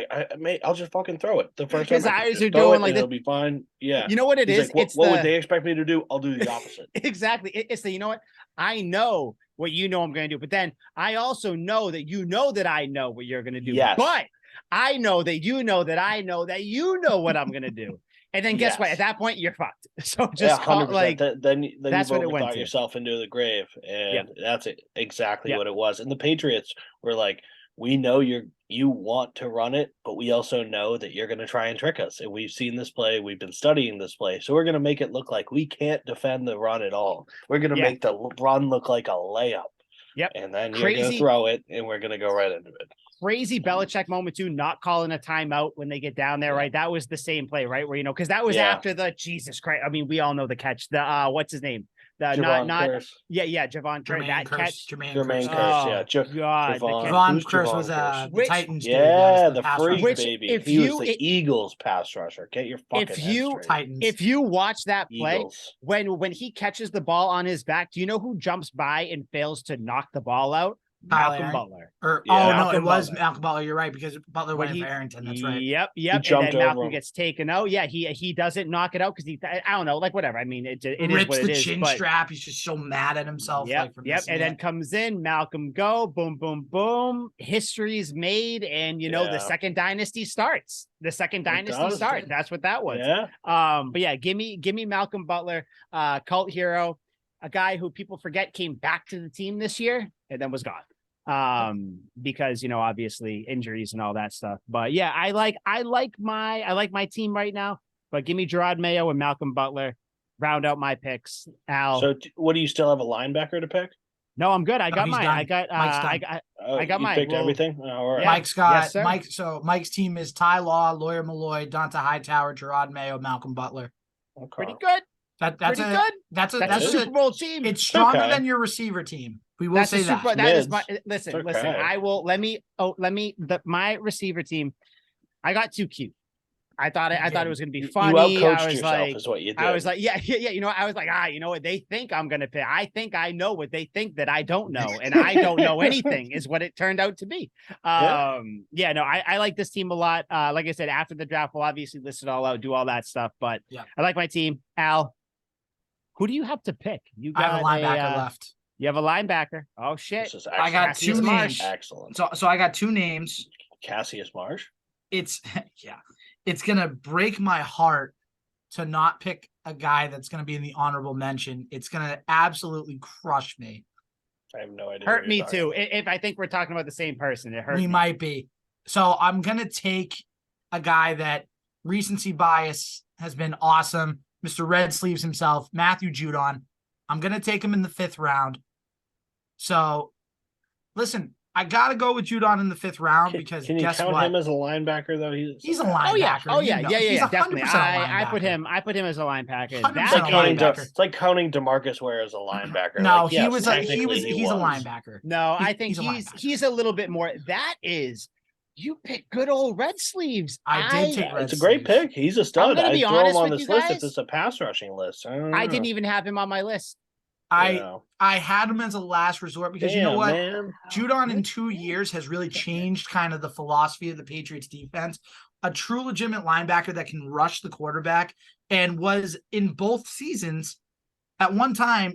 I'll just fucking throw it. The first time his eyes are doing it'll be fine. Yeah, you know what it is. What would they expect me to do? I'll do the opposite. Exactly. It's you know what, I know what I'm going to do, but then I also know that I know what you're going to do. Yes. But I know that I know that you know what I'm going to do. And then guess what? Yes. At that point, you're fucked. So just call 100%. like Then you've that's what it went overthought to. yourself into the grave, and that's exactly Yeah. what it was. And the Patriots were like, we know you want to run it, but we also know that you're going to try and trick us. And we've seen this play. We've been studying this play. So we're going to make it look like we can't defend the run at all. We're going to make the run look like a layup. Yep. And then you're going to throw it, and we're going to go right into it. Crazy Belichick moment too, not calling a timeout when they get down there, right? That was the same play, right? Where, because that was after the Jesus Christ. I mean, we all know the catch. The what's his name? The Javon not Curse. Javon Curse. That catch. Jermaine Curse. God, Javon Curse was the Titans dude. Yeah, the freak which, baby. If he was the Eagles pass rusher. Get your fucking Titans. If you watch that play, Eagles. when he catches the ball on his back, do you know who jumps by and fails to knock the ball out? Malcolm Butler. It was Malcolm Butler. You're right, because Butler went for Arrington. That's right. Yep. He and jumped then Malcolm over gets taken out. Yeah, he doesn't knock it out because I don't know, like whatever. I mean, it is what it is. Rips the chin strap. He's just so mad at himself. Yep. And then comes in Malcolm. Go boom, boom, boom. History's made, and the second dynasty starts. The second dynasty starts. That's what that was. Yeah. But yeah, give me Malcolm Butler, cult hero, a guy who people forget came back to the team this year and then was gone. Because obviously injuries and all that stuff. But yeah, I like my team right now. But give me Gerard Mayo and Malcolm Butler, round out my picks. Al. So what do you still have a linebacker to pick? No, I'm good. I got mine. I got mine. Picked everything. All right. Mike's got Mike. So Mike's team is Ty Law, Lawyer Malloy, Donta Hightower, Gerard Mayo, Malcolm Butler. Okay. Pretty good. That's good. That's a Super Bowl team. It's stronger than your receiver team. We will say that. That is my listen. I will my receiver team. I got too cute. I thought it was going to be funny. You outcoached yourself, is what you did. I was like, yeah. I was like, what they think I'm going to pick. I think I know what they think that I don't know, and I don't know anything is what it turned out to be. I like this team a lot. Like I said, after the draft, we'll obviously list it all out, do all that stuff. But I like my team. Al, who do you have to pick? I have a linebacker left. You have a linebacker. Oh shit! I got two names. Excellent. So I got two names. Cassius Marsh. It's gonna break my heart to not pick a guy that's gonna be in the honorable mention. It's gonna absolutely crush me. I have no idea. Hurt me too. If I think we're talking about the same person, it hurt. We might be. So I'm gonna take a guy that recency bias has been awesome. Mr. Red Sleeves himself, Matthew Judon. I'm gonna take him in the 5th round. So, listen, I gotta go with Judon in the 5th round because can you guess count what? him as a linebacker though? He's a linebacker. Oh yeah, He's definitely. I put him as a linebacker. It's like counting DeMarcus Ware as a linebacker. No, like, he's a linebacker. No, I think he's a little bit more. That is. You picked good old Red Sleeves. I did take Red It's a great pick. He's a stud. I'd throw him on this list if it's a pass rushing list. I didn't even have him on my list. I had him as a last resort because you know what? Man. Judon in 2 years has really changed kind of the philosophy of the Patriots defense. A true legitimate linebacker that can rush the quarterback and was in both seasons at one time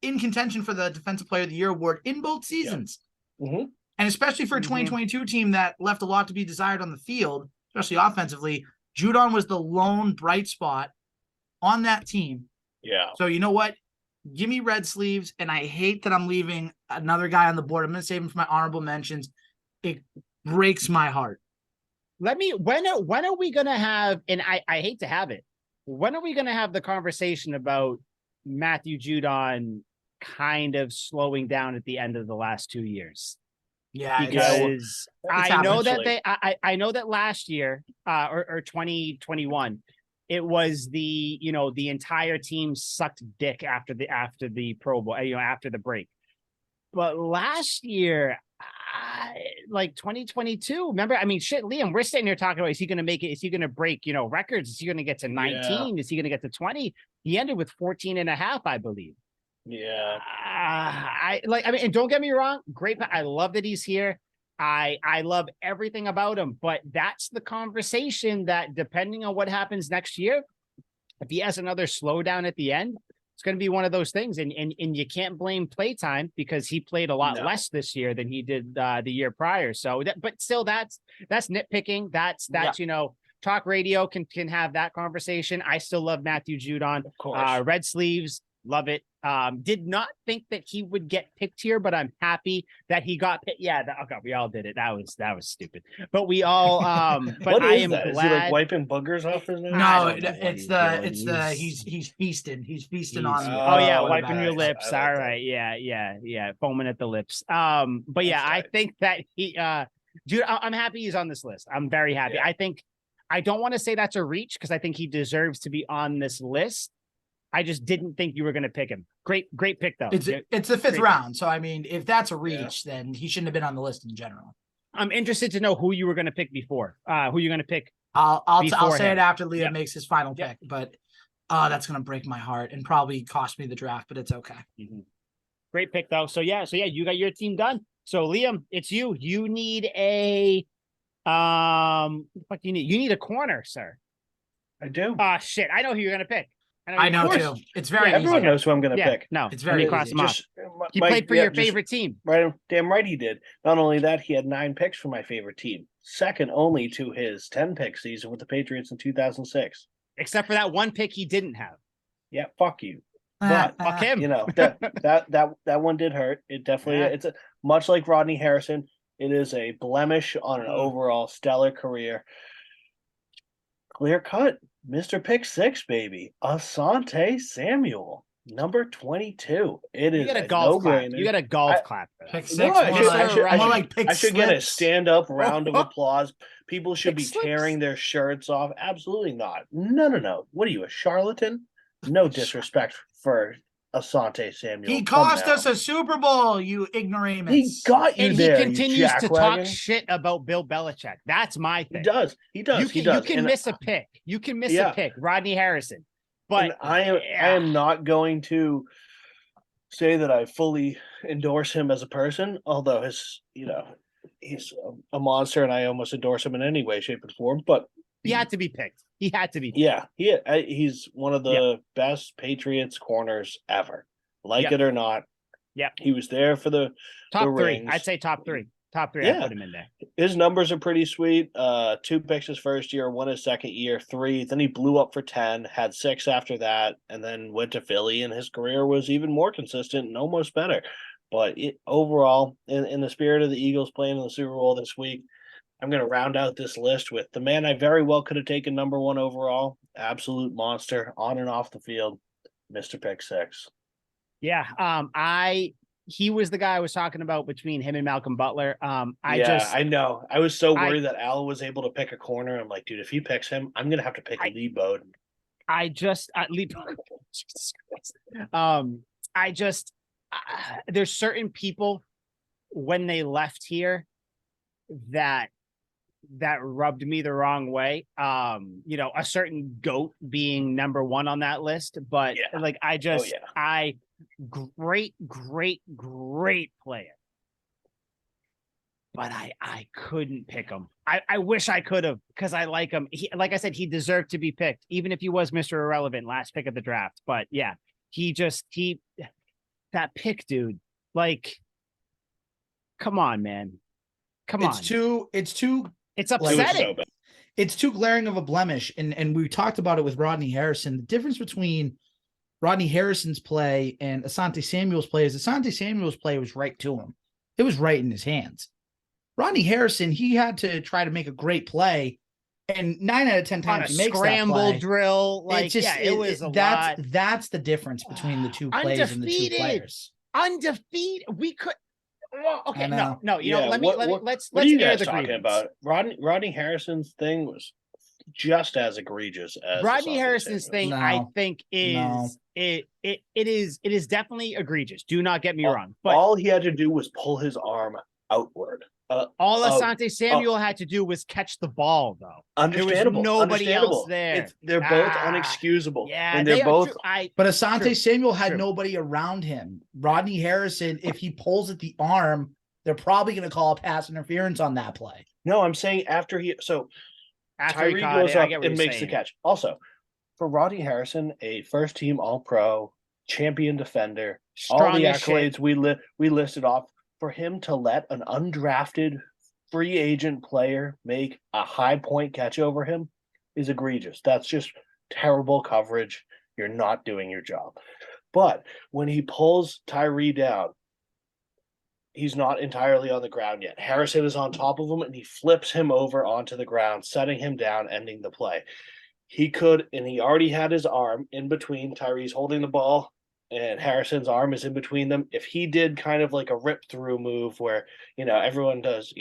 in contention for the Defensive Player of the Year award in both seasons. Yeah. Mm-hmm. And especially for a 2022 team that left a lot to be desired on the field, especially offensively, Judon was the lone bright spot on that team. Yeah. So you know what? Give me Red Sleeves, and I hate that I'm leaving another guy on the board. I'm going to save him for my honorable mentions. It breaks my heart. When are we going to have, and I hate to have it, when are we going to have the conversation about Matthew Judon kind of slowing down at the end of the last 2 years? Yeah, because I know that I know that last year or 2021, it was the entire team sucked dick after the Pro Bowl, after the break. But last year, like 2022, remember? I mean, shit, Liam, we're sitting here talking about, is he going to make it? Is he going to break, records? Is he going to get to 19? Yeah. Is he going to get to 20? He ended with 14 and a half, I believe. Yeah. And don't get me wrong, great. I love that he's here. I love everything about him, but that's the conversation that depending on what happens next year, if he has another slowdown at the end, it's going to be one of those things. And you can't blame playtime because he played a lot less this year than he did the year prior. So but still that's nitpicking. That's talk radio can have that conversation. I still love Matthew Judon. Of course. Red sleeves, love it. Did not think that he would get picked here, but I'm happy that he got picked. Yeah, oh God, we all did it. That was stupid. But we all but What I is am that? glad. Is he like wiping boogers off his nose? No, don't know what it's he's the doing. he's feasting. He's feasting He's- on. oh yeah, Oh, wiping your nice. lips. I like All that. right. Yeah. Foaming at the lips. But yeah, That's I tight. think that he dude, I'm happy he's on this list. I'm very happy. Yeah. I don't want to say that's a reach because I think he deserves to be on this list. I just didn't think you were going to pick him. Great pick though. It's the fifth Great round, so I mean, if that's a reach, then he shouldn't have been on the list in general. I'm interested to know who you were going to pick before. Who you're going to pick. I'll Before say him. it after Liam Yep. makes his final Yep. pick, but that's gonna break my heart and probably cost me the draft, but it's okay. Great pick though. So yeah, you got your team done. So Liam, it's you. You need a what the fuck do you need? You need a corner, sir. I do. Shit. I know who you're gonna pick. I know course. too. It's very Yeah, easy. Everyone knows who I'm going to Yeah, pick. no, It's very let me cross easy. him off. Just, He Mike, played for yeah, your just- favorite team. Right, damn right he did. Not only that, he had 9 picks for my favorite team, second only to his 10-pick season with the Patriots in 2006. Except for that one pick he didn't have. Yeah, fuck you. But Fuck him. you know that one did hurt. It definitely Yeah. it's much like Rodney Harrison. It is a blemish on an Mhm. overall stellar career. Clear cut, Mr. Pick 6, baby. Asante Samuel, number 22. It You is got a a golf clap. no-brainer. You got a golf I- clap for that. Pick six. No, I more should- like, I should- I more should- like pick I should get a slips. stand-up round of applause. People should Pick be slips? tearing their shirts off. Absolutely not. No. What are you, a charlatan? No disrespect for Asante Samuel. He Come cost now. us a Super Bowl, you ignoramus. He got you And there. he you continues to jackwagon. talk shit about Bill Belichick. That's my He thing. does. He does. You he can, does. you can And- miss a pick. You can miss Yeah. a pick. Rodney Harrison. But and I am not going to say that I fully endorse him as a person, although he's a monster, and I almost endorse him in any way, shape, or form. But he had to be picked. He had to be picked. yeah, he's one of the best Patriots corners ever. Like Yep. it or not. Yep. He was there for the Top three. rings. I'd say top three. Top three. Yeah. I put him in there. His numbers are pretty sweet. 2 picks his first year, 1 his second year, 3. Then he blew up for 10, had 6 after that, and then went to Philly, and his career was even more consistent and almost better. But overall, in the spirit of the Eagles playing in the Super Bowl this week, I'm going to round out this list with the man I very well could have taken number 1 overall, absolute monster on and off the field, Mr. Pick 6. Yeah. He was the guy I was talking about between him and Malcolm Butler. I know. I was so worried that Al was able to pick a corner. I'm like, dude, if he picks him, I'm going to have to pick Lee Bowden. Jesus Christ. There's certain people when they left here that rubbed me the wrong way. A certain GOAT being number 1 on that list, but great player. But I couldn't pick him. I wish I could have because I like him. Like I said, he deserved to be picked, even if he was Mr. Irrelevant, last pick of the draft. But yeah, that pick, dude. Like, come on, man. It's upsetting. It's too glaring of a blemish. And we talked about it with Rodney Harrison. The difference between Rodney Harrison's play and Asante Samuel's play is Asante Samuel's play was right to him. It was right in his hands. Rodney Harrison, he had to try to make a great play, and 9 out of 10 times he makes scramble that play. drill. Like, it was a lot. That's the difference between the two plays and the two players. Undefeated. We could. Well, okay, know. no. Let's what are you air guys the talking grievance. about? Rodney Harrison's thing was just as egregious as Rodney Asante Harrison's Samuel. thing. No. I think is it is definitely egregious. Do not get me wrong. But all he had to do was pull his arm outward. all Asante Samuel had to do was catch the ball, though. Understandable. There was nobody else understandable. there. They're both unexcusable. Yeah, and they're both. But Asante True. Samuel had True. nobody around him. Rodney Harrison, if he pulls at the arm, they're probably going to call a pass interference on that play. No, I'm saying after he Tyree caught goes it, I up get what and you're makes the saying. catch. Also, for Rodney Harrison, a first-team All-Pro, champion defender, all Strong the as shit. accolades we listed off, for him to let an undrafted free agent player make a high point catch over him, is egregious. That's just terrible coverage. You're not doing your job. But when he pulls Tyree down, he's not entirely on the ground yet. Harrison is on top of him, and he flips him over onto the ground, setting him down, ending the play. He could, and he already had his arm in between. Tyree's holding the ball, and Harrison's arm is in between them. If he did kind of like a rip through move where, everyone does,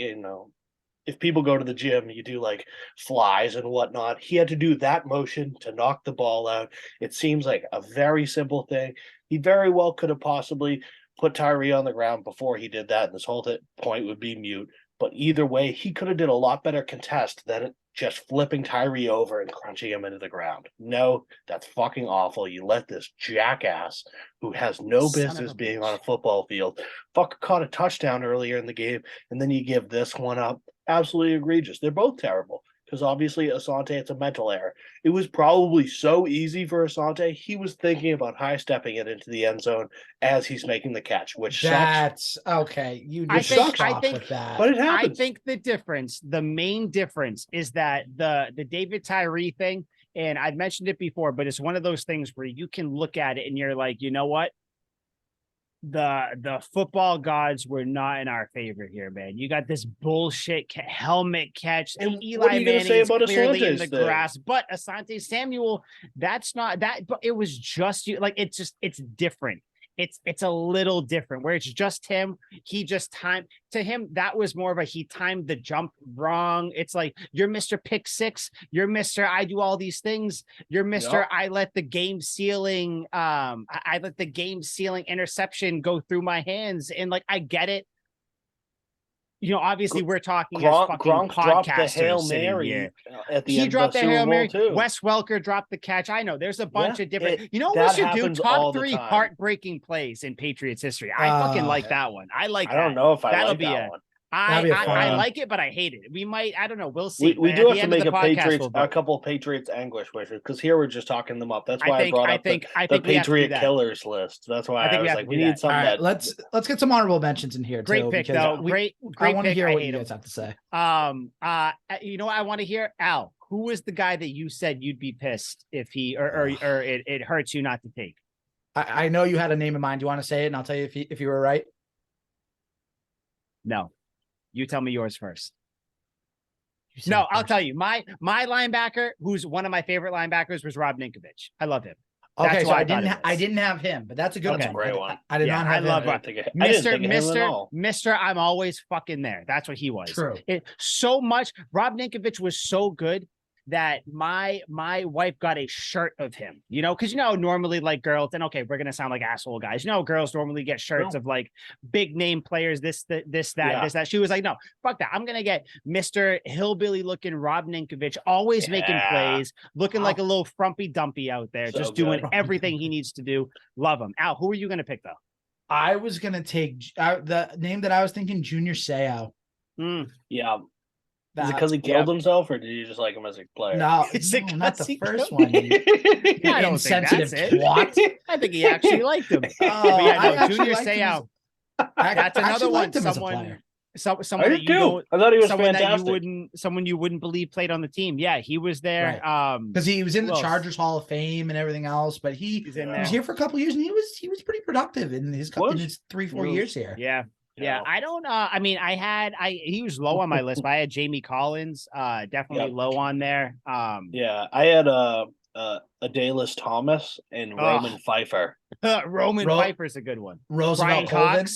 if people go to the gym, you do like flies and whatnot. He had to do that motion to knock the ball out. It seems like a very simple thing. He very well could have possibly put Tyree on the ground before he did that, and this whole point would be mute. But either way, he could have did a lot better contest than just flipping Tyree over and crunching him into the ground. No, that's fucking awful. You let this jackass who has no business being on a football field caught a touchdown earlier in the game, and then you give this one up. Absolutely egregious. They're both terrible because obviously Asante, it's a mental error. It was probably so easy for Asante. He was thinking about high stepping it into the end zone as he's making the catch, which that's sucks. Okay. I think with that. But it happens. I think the main difference is that the David Tyree thing, and I've mentioned it before, but it's one of those things where you can look at it and you're like, you know what? The football gods were not in our favor here, man. You got this bullshit helmet catch. And Eli what are you going to say about clearly Asante's in the thing? grass, but Asante Samuel, that's not that. But it was just you. Like it's different. It's a little different where it's just him. He just timed to him. That was more of a, he timed the jump wrong. It's like, you're Mr. Pick Six. You're Mr. I do all these things. You're Mr. Yep. I let the game sealing, I let the game sealing interception go through my hands. And like, I get it. Obviously we're talking as fucking Gronk dropped the podcasters Hail sitting Mary here. at the He end dropped of the the Hail Super Mary. Bowl too. Wes Welker dropped the catch. I know there's a bunch of different. What that we should do? happens all Top the 3 time. heartbreaking plays in Patriots history. I fucking like that one. I like. I don't know if I That'll like be that one. I like it, but I hate it. We might. I don't know. We'll see. We do have to make we'll a couple Patriots anguish wishes because here we're just talking them up. That's why I brought up the Patriot killers list. That's why I was like, we need something. Right, let's get some honorable mentions in here. Great pick, though. Great. I want to hear what you guys have to say. You know what I want to hear? Al, who was the guy that you said you'd be pissed if he or it hurts you not to take? I know you had a name in mind. Do you want to say it, and I'll tell you if you were right? No. You tell me yours first. No, I'll tell you. My linebacker, who's one of my favorite linebackers, was Rob Ninkovich. I love him. Okay, so I didn't have him, but that's a good one. That's a great one. I did not have him. I love Mr. I'm always fucking there. That's what he was. True. So much. Rob Ninkovich was so good that my wife got a shirt of him, because normally like girls, and okay, we're gonna sound like asshole guys. Girls normally get shirts of like big name players, this, that. She was like, no, fuck that. I'm gonna get Mr. Hillbilly looking Rob Ninkovich, always making plays, looking like a little frumpy dumpy out there, So just doing everything he needs to do. Love him. Al, who are you gonna pick though? I was gonna take the name that I was thinking, Junior Seau. Yeah. Is it because he killed himself, or did you just like him as a player? No, not the first one. I don't think that's it. Twat. I think he actually liked him. Junior Seau. That's another one. Someone that you don't. I thought he was fantastic. Someone you wouldn't believe played on the team. Yeah, he was there. Because he was in the Chargers Hall of Fame and everything else. But he was here for a couple of years, and he was pretty productive in his 3-4 years here. Yeah. Yeah, I don't. I mean, he was low on my list, but I had Jamie Collins, definitely low on there. Yeah, I had Adalis Thomas and Roman Pfeiffer. Pfeiffer's a good one. Roosevelt Colvin.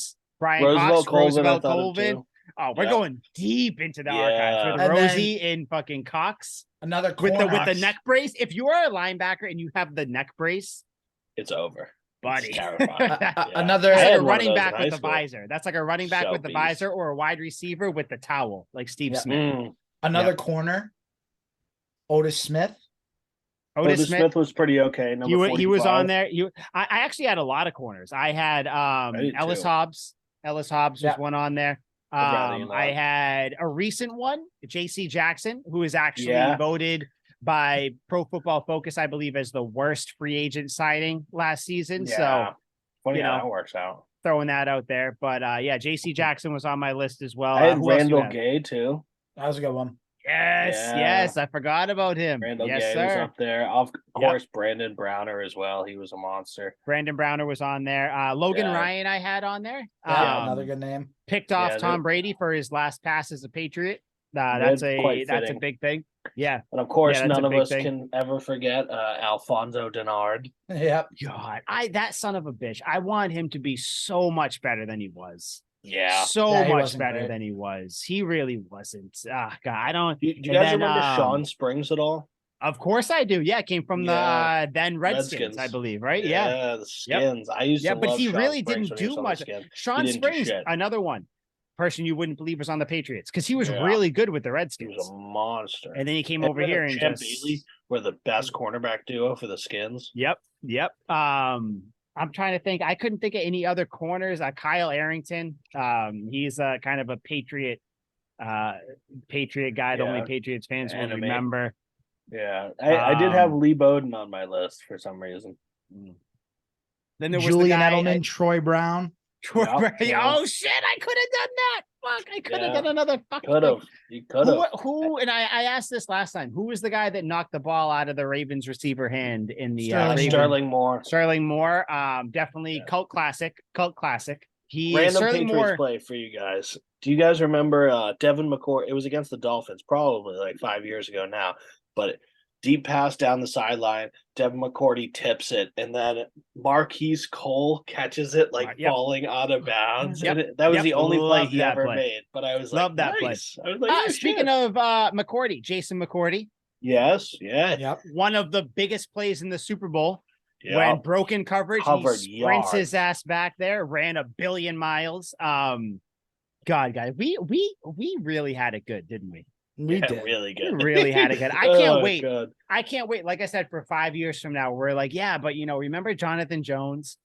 Roosevelt Colvin. Oh, we're going deep into the archives with Rosie and fucking Cox. Another with the neck brace. If you are a linebacker and you have the neck brace, it's over. Buddy, another running back with the visor. That's like a running back with the visor, or a wide receiver with the towel, like Steve Smith. Another corner, Otis Smith. Otis Smith was pretty okay. He was on there. I actually had a lot of corners. I had Ellis Hobbs. Ellis Hobbs was one on there. I had a recent one, J.C. Jackson, who is actually voted by Pro Football Focus, I believe, as the worst free agent signing last season. So, funny how that works out. Throwing that out there. But J.C. Jackson was on my list as well. I had Randall Gay too. That was a good one. Yes, I forgot about him. Randall Yes, Gay was sir. up there. Of course, Brandon Browner as well. He was a monster. Brandon Browner was on there. Logan Yeah. Ryan I had on there. Yeah, another good name. Picked off Yeah, Tom Brady for his last pass as a Patriot. That's quite That's a fitting. big thing. Yeah. And of course, Yeah, that's none a of big us thing. can ever forget Alfonso Denard. Yep. God, that son of a bitch. I want him to be so much better than he was. Yeah. So Yeah, he much wasn't better great. than he was. He really wasn't. God, I don't. Do you and guys then, remember Sean Springs at all? Of course I do. Yeah, came from Yeah. the then Redskins, I believe, right? Yeah. The Skins. I used Yeah, to but love he Sean really Springs didn't when he was do on the much. Skins. He Sean didn't do Springs, shit. another one person you wouldn't believe was on the Patriots because he was Yeah. really good with the He Redskins. was a monster. And then he came And over him here and and Champ just Bailey were the best cornerback duo for the Skins. Yep. I'm trying to think. I couldn't think of any other corners. Kyle Arrington. He's kind of a Patriot guy. The only Patriots fans will Enemy. remember. Yeah. I did have Lee Bowden on my list for some reason. Then there was Julian the guy, Edelman, Troy Brown. Oh shit! I could have done that. Fuck! I could have done another fucking. Could have. You could have. Who? And I asked this last time. Who was the guy that knocked the ball out of the Ravens receiver hand in the Sterling Moore? Sterling Moore. Definitely cult classic. Random Sterling Patriots Moore play for you guys. Do you guys remember Devin McCourty? It was against the Dolphins, probably like 5 years ago now. But deep pass down the sideline. Devin McCourty tips it, and then Marquise Cole catches it falling out of bounds. Yep. And that was the only play Loved he that ever play. made. But I was Loved like, that nice. play. I was like, speaking of McCourty, Jason McCourty. Yes, yeah. Yep. One of the biggest plays in the Super Bowl. Yep. When broken coverage, Covered he sprints yards. his ass back there, ran a billion miles. God, guys, we really had it good, didn't we? We did. Really good. We really had it good. I can't wait. God. I can't wait. Like I said, for 5 years from now, we're like, yeah, but remember Jonathan Jones?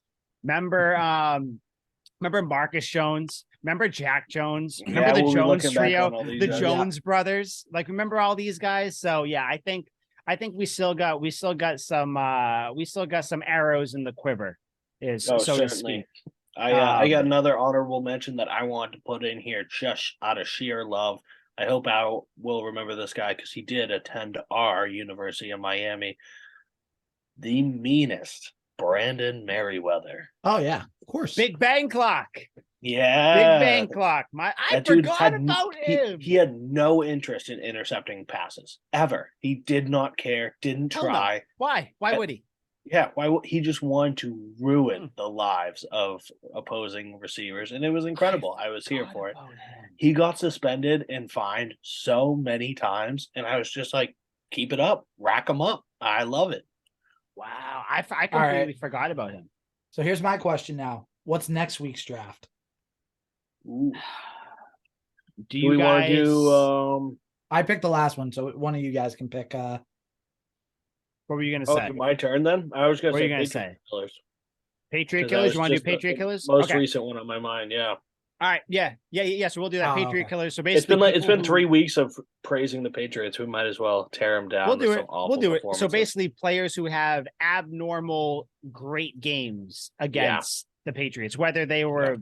Remember Marcus Jones? Remember Jack Jones? Remember the Jones trio, the Jones brothers? Like, remember all these guys? So yeah, I think we still got some arrows in the quiver, so to speak. I got another honorable mention that I want to put in here just out of sheer love. I hope Al will remember this guy because he did attend our University of Miami. The meanest Brandon Merriweather. Oh yeah, of course. Big Bang Clock. Yeah. Big Bang Clock. I forgot about him. He had no interest in intercepting passes ever. He did not care, didn't try. No. Why? Why would he? Yeah, he just wanted to ruin the lives of opposing receivers, and it was incredible. I was here for it. He got suspended and fined so many times, and I was just like, keep it up, rack him up. I love it. Wow, I completely forgot about him. So here's my question now. What's next week's draft? Ooh. Do we want to do I picked the last one, so one of you guys can pick what were you gonna say? My turn then? I was gonna what say were you gonna say? Killers. Patriot Killers? You want to do Patriot Killers? Most recent one on my mind, yeah. All right, yeah. So we'll do that. Patriot Killers. So basically, it's been 3 weeks of praising the Patriots. We might as well tear them down. We'll do it. So basically, players who have abnormal great games against the Patriots, whether they were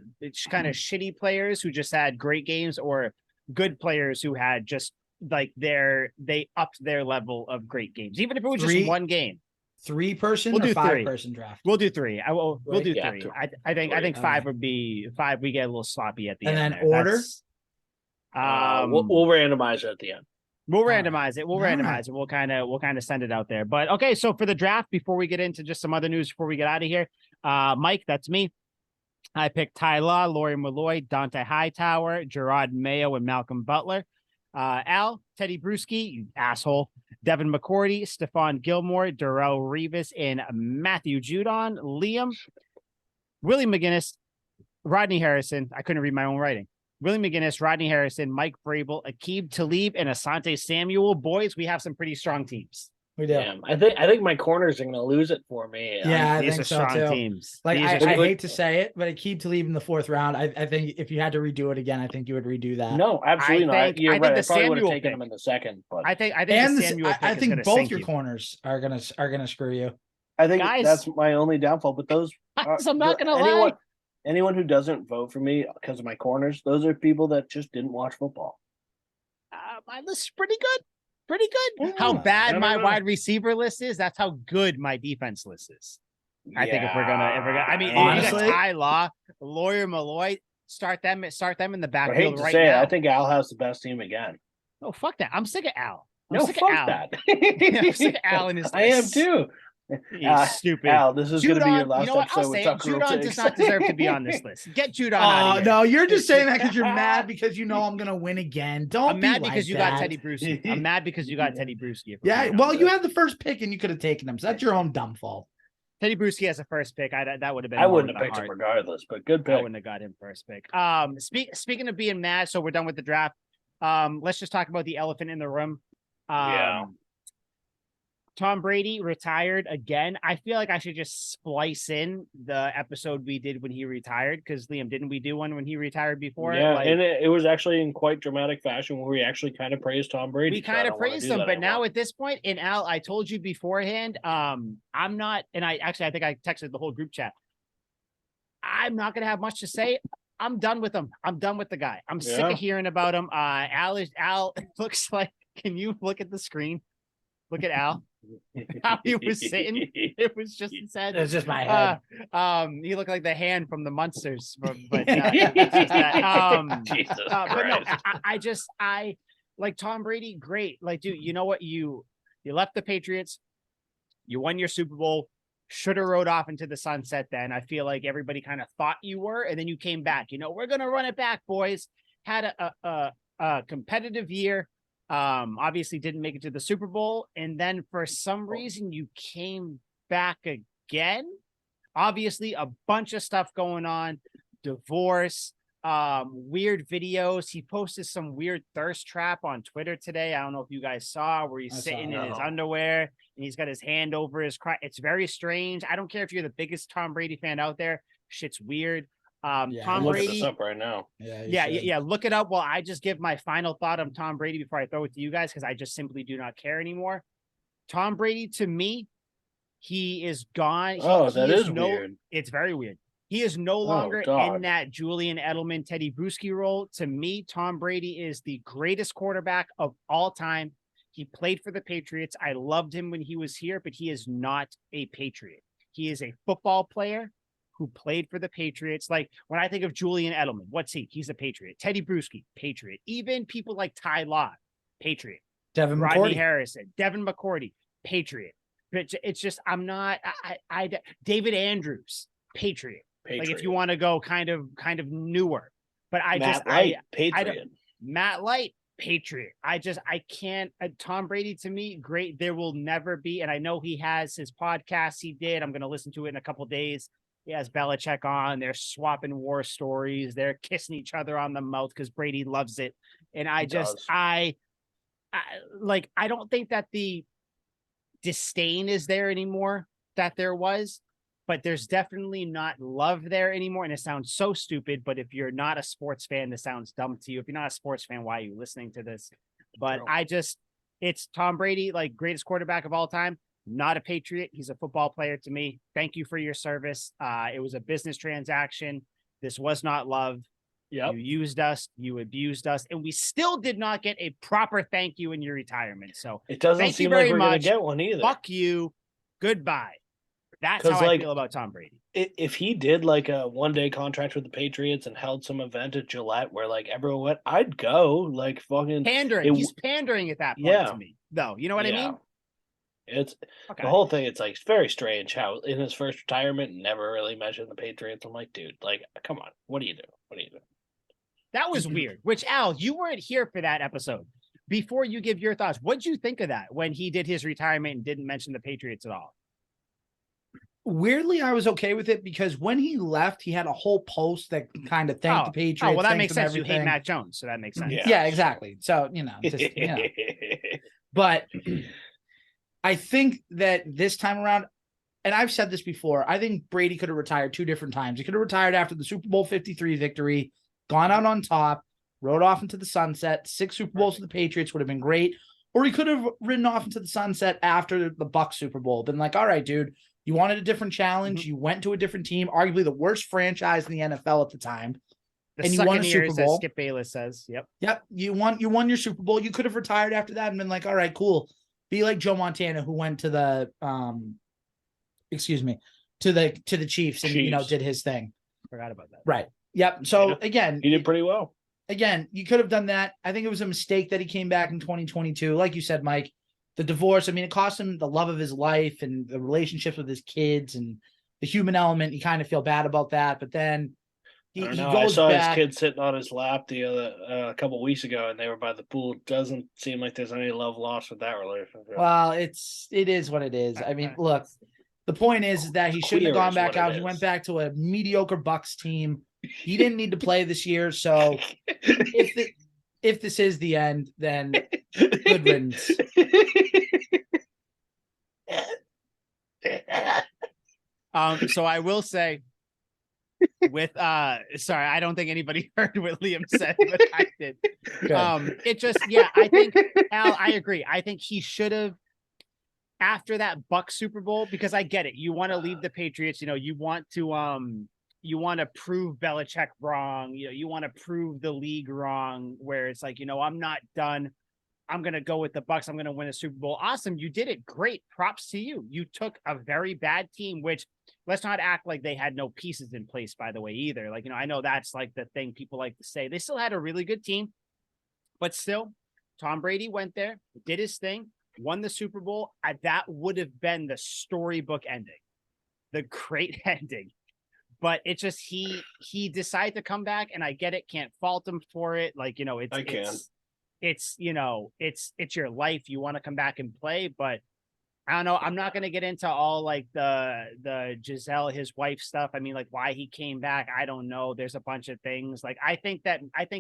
kind of shitty players who just had great games, or good players who had just like they upped their level of great games, even if it was just one game. 3-person we'll or do 5-person draft? We'll do 3. We'll do 3. I think 5 would be 5. We get a little sloppy at the end. And then order? We'll randomize it at the end. We'll randomize it. We'll kind of send it out there. But okay, so for the draft, before we get into just some other news before we get out of here, Mike, that's me. I picked Ty Law, Lori Malloy, Dante Hightower, Gerard Mayo, and Malcolm Butler. Al, Teddy Bruschi, you asshole, Devin McCourty, Stephon Gilmore, Darrell Revis, and Matthew Judon, Liam, Willie McGinnis, Rodney Harrison. I couldn't read my own writing. Willie McGinnis, Rodney Harrison, Mike Vrabel, Aqib Talib, and Asante Samuel. Boys, we have some pretty strong teams. We do. Yeah, I think my corners are going to lose it for me. Yeah, I these think are so strong too. teams. Like I hate to say it, but Aqib Talib in the 4th round. I think if you had to redo it again, I think you would redo that. No, absolutely not. You're right. I probably would have taken him him in the 2nd, but I think both your corners are gonna screw you. I think that's my only downfall. But those, I'm not gonna lie. Anyone who doesn't vote for me because of my corners, those are people that just didn't watch football. my list is pretty good. Pretty good. How I bad don't my know. wide receiver list is, that's how good my defense list is. I think if we're gonna, I mean, Honestly? you got Ty Law, Lawyer Malloy, start them in the I backfield hate to right say it, now. I think Al has the best team again. Oh, fuck that. I'm sick of Al. No, sick fuck of Al. that. I'm sick of Al and his I am lists. too. He's stupid. Al, this is going to be your Judon, last you know what? I'll episode with say it. Tucker Rule Judon Takes. does not deserve to be on this list. Get Judon out of here. No, you're just saying that because you're mad because you know I'm gonna win again. Don't I'm mad be because like you that. got Teddy Bruschi. I'm mad because you got Teddy Bruschi. Yeah, well, you had the first pick and you could have taken him, so that's your own dumb fault. Teddy Bruschi has a first pick. That would have been. I more wouldn't have with picked the him heart. regardless, but good I pick. wouldn't have got him first pick. Speaking of being mad, so we're done with the draft. Let's just talk about the elephant in the room. Yeah. Tom Brady retired again. I feel like I should just splice in the episode we did when he retired, because Liam, didn't we do one when he retired before? Yeah, Like, and it was actually in quite dramatic fashion where we actually kind of praised Tom Brady. we so I kind of don't wanna praised do him, that but now anymore. at this point, and Al, I told you beforehand, I'm not, and I think I texted the whole group chat. I'm not gonna have much to say. I'm done with him. I'm done with the guy. I'm sick Yeah. of hearing about him. Al looks like. Can you look at the screen? Look at Al. How he was sitting. It was just sad. It's just my head. He looked like the hand from the Munsters, but it's just that. Jesus But no, Christ. I like Tom Brady. Great, like, dude, you know what? You left the Patriots. You won your Super Bowl. Should have rode off into the sunset. Then I feel like everybody kind of thought you were, and then you came back. You know, we're gonna run it back, boys. Had a competitive year. Obviously didn't make it to the Super Bowl, and then for some reason you came back again. Obviously a bunch of stuff going on, divorce, weird videos. He posted some weird thirst trap on Twitter today. I don't know if you guys saw, where he's sitting in his underwear and he's got his hand over his crotch. It's very strange. I don't care if you're the biggest Tom Brady fan out there. Shit's weird. Yeah, Tom I'm looking Brady. this up right now. Yeah. Look it up while I just give my final thought on Tom Brady before I throw it to you guys, because I just simply do not care anymore. Tom Brady, to me, he is gone. That is weird. It's very weird. He is no longer in that Julian Edelman, Teddy Bruschi role. To me, Tom Brady is the greatest quarterback of all time. He played for the Patriots. I loved him when he was here, but he is not a Patriot. He is a football player who played for the Patriots. Like, when I think of Julian Edelman, what's he? He's a Patriot. Teddy Bruschi, Patriot. Even people like Ty Law, Patriot. Devin Rodney McCourty. Harrison, Devin McCourty, Patriot. But it's just, I'm not, David Andrews, Patriot. Like, if you want to go kind of newer, but Matt Light, Patriot. I can't. Tom Brady, to me, great. There will never be, and I know he has his podcast he did. I'm going to listen to it in a couple days. He has Belichick on. They're swapping war stories. They're kissing each other on the mouth because Brady loves it. And I don't think that the disdain is there anymore that there was, but there's definitely not love there anymore. And it sounds so stupid, but if you're not a sports fan, this sounds dumb to you. If you're not a sports fan, why are you listening to this? But it's Tom Brady, like, greatest quarterback of all time. Not a Patriot. He's a football player to me. Thank you for your service. It was a business transaction. This was not love. Yep. You used us, you abused us, and we still did not get a proper thank you in your retirement. So it doesn't thank you seem very like we're going much. to get one either. Fuck you. Goodbye. That's how I feel about Tom Brady. If he did like a one-day contract with the Patriots and held some event at Gillette where like everyone went, I'd go. Like, fucking pandering. He's pandering at that point to me, though. You know what I mean? It's the whole thing. It's like, it's very strange how in his first retirement never really mentioned the Patriots. I'm like, dude, like, come on, what are you doing? That was weird. Which, Al, you weren't here for that episode. Before you give your thoughts, what'd you think of that when he did his retirement and didn't mention the Patriots at all? Weirdly, I was okay with it because when he left, he had a whole post that kind of thanked the Patriots. Oh, well, that makes sense. You hate Matt Jones, so that makes sense. Yeah, exactly. So, but I think that this time around, and I've said this before, I think Brady could have retired two different times. He could have retired after the Super Bowl 53 victory, gone out on top, rode off into the sunset. 6 Super Bowls with the Patriots would have been great. Or he could have ridden off into the sunset after the Bucs Super Bowl. Been like, all right, dude, you wanted a different challenge. You went to a different team, arguably the worst franchise in the NFL at the time. The and you won a Succaneers, Super Bowl. as Skip Bayless says. Yep. Yep. You won your Super Bowl. You could have retired after that and been like, all right, cool. Be like Joe Montana, who went to the to the Chiefs and did his thing. Forgot about that. Right. Yep. So again, he did pretty well. Again, you could have done that. I think it was a mistake that he came back in 2022. Like you said, Mike, the divorce, I mean, it cost him the love of his life and the relationships with his kids and the human element. You kind of feel bad about that. But then he goes I saw back. his kid sitting on his lap a couple of weeks ago, and they were by the pool. Doesn't seem like there's any love lost with that relationship. Well, it is what it is. I mean, look, the point is that he shouldn't have gone back out. He went back to a mediocre Bucks team. He didn't need to play this year. So if this is the end, then good riddance. So I will say with sorry, I don't think anybody heard what Liam said, but I did. It just I think Al, I agree. I think he should have after that Bucks Super Bowl, because I get it. You want to leave the Patriots, you want to prove Belichick wrong, you want to prove the league wrong, where it's like, I'm not done. I'm going to go with the Bucks. I'm going to win a Super Bowl. Awesome. You did it. Great. Props to you. You took a very bad team, which let's not act like they had no pieces in place, by the way, either. Like, I know that's like the thing people like to say. They still had a really good team, but still Tom Brady went there, did his thing, won the Super Bowl. That would have been the storybook ending, the great ending. But it just, he decided to come back, and I get it. Can't fault him for it. Like, it's your life. You want to come back and play, but I don't know. I'm not going to get into all like the Giselle, his wife stuff. I mean, like why he came back, I don't know. There's a bunch of things. Like, I think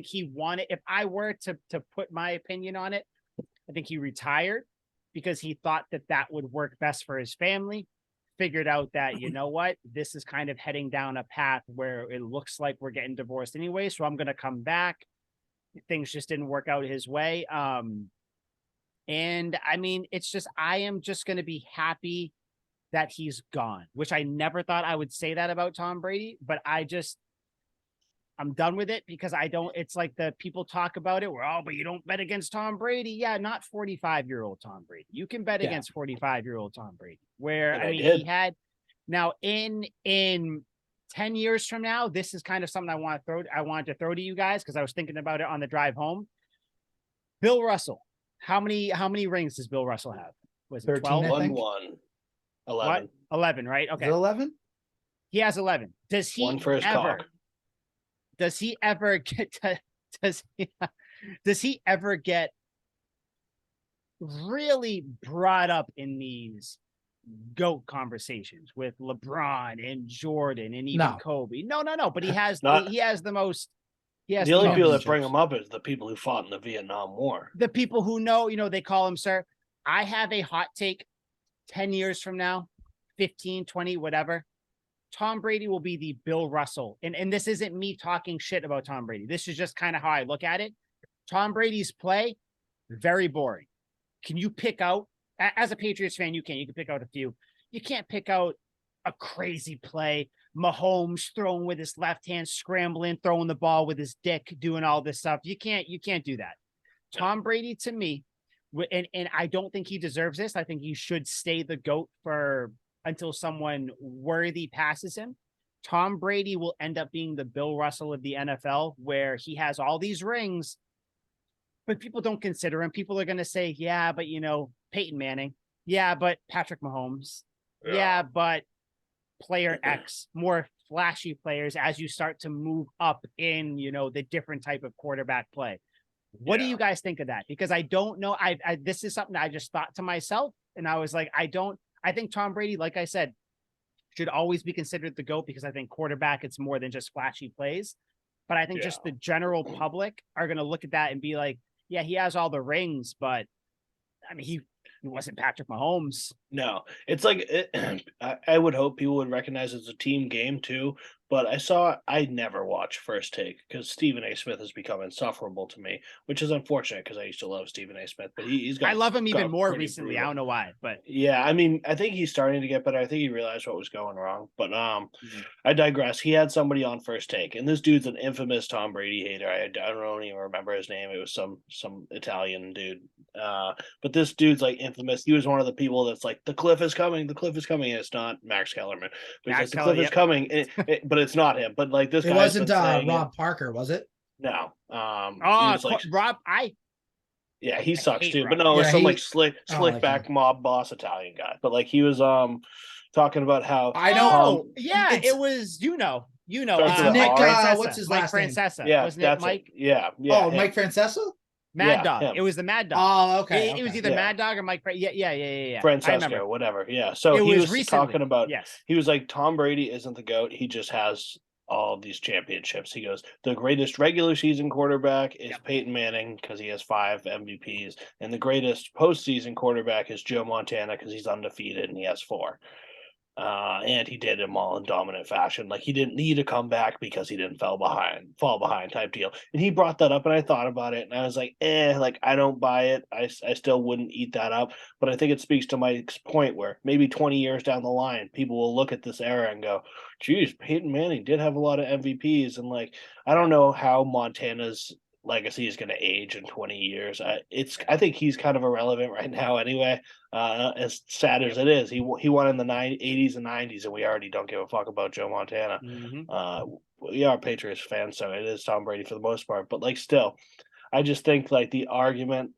he wanted, if I were to put my opinion on it, I think he retired because he thought that would work best for his family. Figured out that, what, this is kind of heading down a path where it looks like we're getting divorced anyway. So I'm going to come back. Things just didn't work out his way. And I mean, it's just, I am just going to be happy that he's gone, which I never thought I would say that about Tom Brady, but I'm done with it because it's like the people talk about it where, but you don't bet against Tom Brady. Yeah. Not 45-year-old Tom Brady. You can bet against 45-year-old Tom Brady, where, he had now in 10 years from now, this is kind of something I wanted to throw to you guys, because I was thinking about it on the drive home. Bill Russell. How many rings does Bill Russell have? Was it 12? 11. 11. 11, right? Okay. 11? He has 11. Does he one for his ever cock. Does he ever get does he ever get really brought up in these GOAT conversations with LeBron and Jordan and even Kobe? No. But he has the most. The only people that bring him up is the people who fought in the Vietnam War. The people who know, they call him sir. I have a hot take. 10 years from now, 15, 20, whatever. Tom Brady will be the Bill Russell. And this isn't me talking shit about Tom Brady. This is just kind of how I look at it. Tom Brady's play, very boring. Can you pick out, as a Patriots fan, you can pick out a few. You can't pick out a crazy play. Mahomes throwing with his left hand, scrambling, throwing the ball with his dick, doing all this stuff. You can't do that. Tom Brady, to me, and I don't think he deserves this. I think he should stay the GOAT until someone worthy passes him. Tom Brady will end up being the Bill Russell of the NFL, where he has all these rings, but people don't consider him. People are going to say, yeah, but Peyton Manning. Yeah, but Patrick Mahomes. Yeah, but player X, more flashy players as you start to move up in, the different type of quarterback play. What do you guys think of that? Because I don't know. This is something I just thought to myself, and I was like, I think Tom Brady, like I said, should always be considered the GOAT, because I think quarterback, it's more than just flashy plays. But I think just the general public are going to look at that and be like, yeah, he has all the rings, but I mean, he wasn't Patrick Mahomes. No, it's like I would hope people would recognize it's a team game too, but I never watch First Take because Stephen A. Smith has become insufferable to me, which is unfortunate because I used to love Stephen A. Smith, but he's got I love him even got more pretty recently. brutal. I don't know why, but Yeah, I mean, I think he's starting to get better. I think he realized what was going wrong. But I digress. He had somebody on First Take, and this dude's an infamous Tom Brady hater. I don't even remember his name. It was some Italian dude. But this dude's like infamous. He was one of the people that's like, the cliff is coming, the cliff is coming. And it's not Max Kellerman, but he's like, the cliff is coming, but it's not him. But like this It guy's wasn't been saying Rob Parker, was it? no. oh, like, Rob, yeah, he sucks hate too. Rob. But no, Yeah, it's some like I don't like back him. mob boss Italian guy. But like he was talking about how I know. Oh, yeah, It's- it was Starts with a Nick, R. Francesa. what's his Mike last name? Francesa. Yeah, Wasn't it that's Mike? it. Yeah, Oh, him. Mike Francesa? Mad Yeah, Dog. him. It was the Mad Dog. Oh, okay. It was okay. either Yeah. Mad Dog or Mike. Yeah. I remember. Francesco, whatever. Yeah. So It he was was recently. talking about Yes. he was like, Tom Brady isn't the GOAT. He just has all of these championships. He goes, the greatest regular season quarterback is Peyton Manning because he has 5 MVPs, and the greatest postseason quarterback is Joe Montana because he's undefeated and he has 4. And he did them all in dominant fashion. Like he didn't need to come back because he didn't fall behind type deal. And he brought that up, and I thought about it, and I was like, like I don't buy it. I still wouldn't eat that up. But I think it speaks to Mike's point where maybe 20 years down the line, people will look at this era and go, "Geez, Peyton Manning did have a lot of MVPs." And like, I don't know how Montana's legacy is going to age in 20 years. I think he's kind of irrelevant right now anyway. As sad as it is, he won in the 80s and 90s, and we already don't give a fuck about Joe Montana. We are Patriots fans, so it is Tom Brady for the most part. But like, still, I just think like the argument,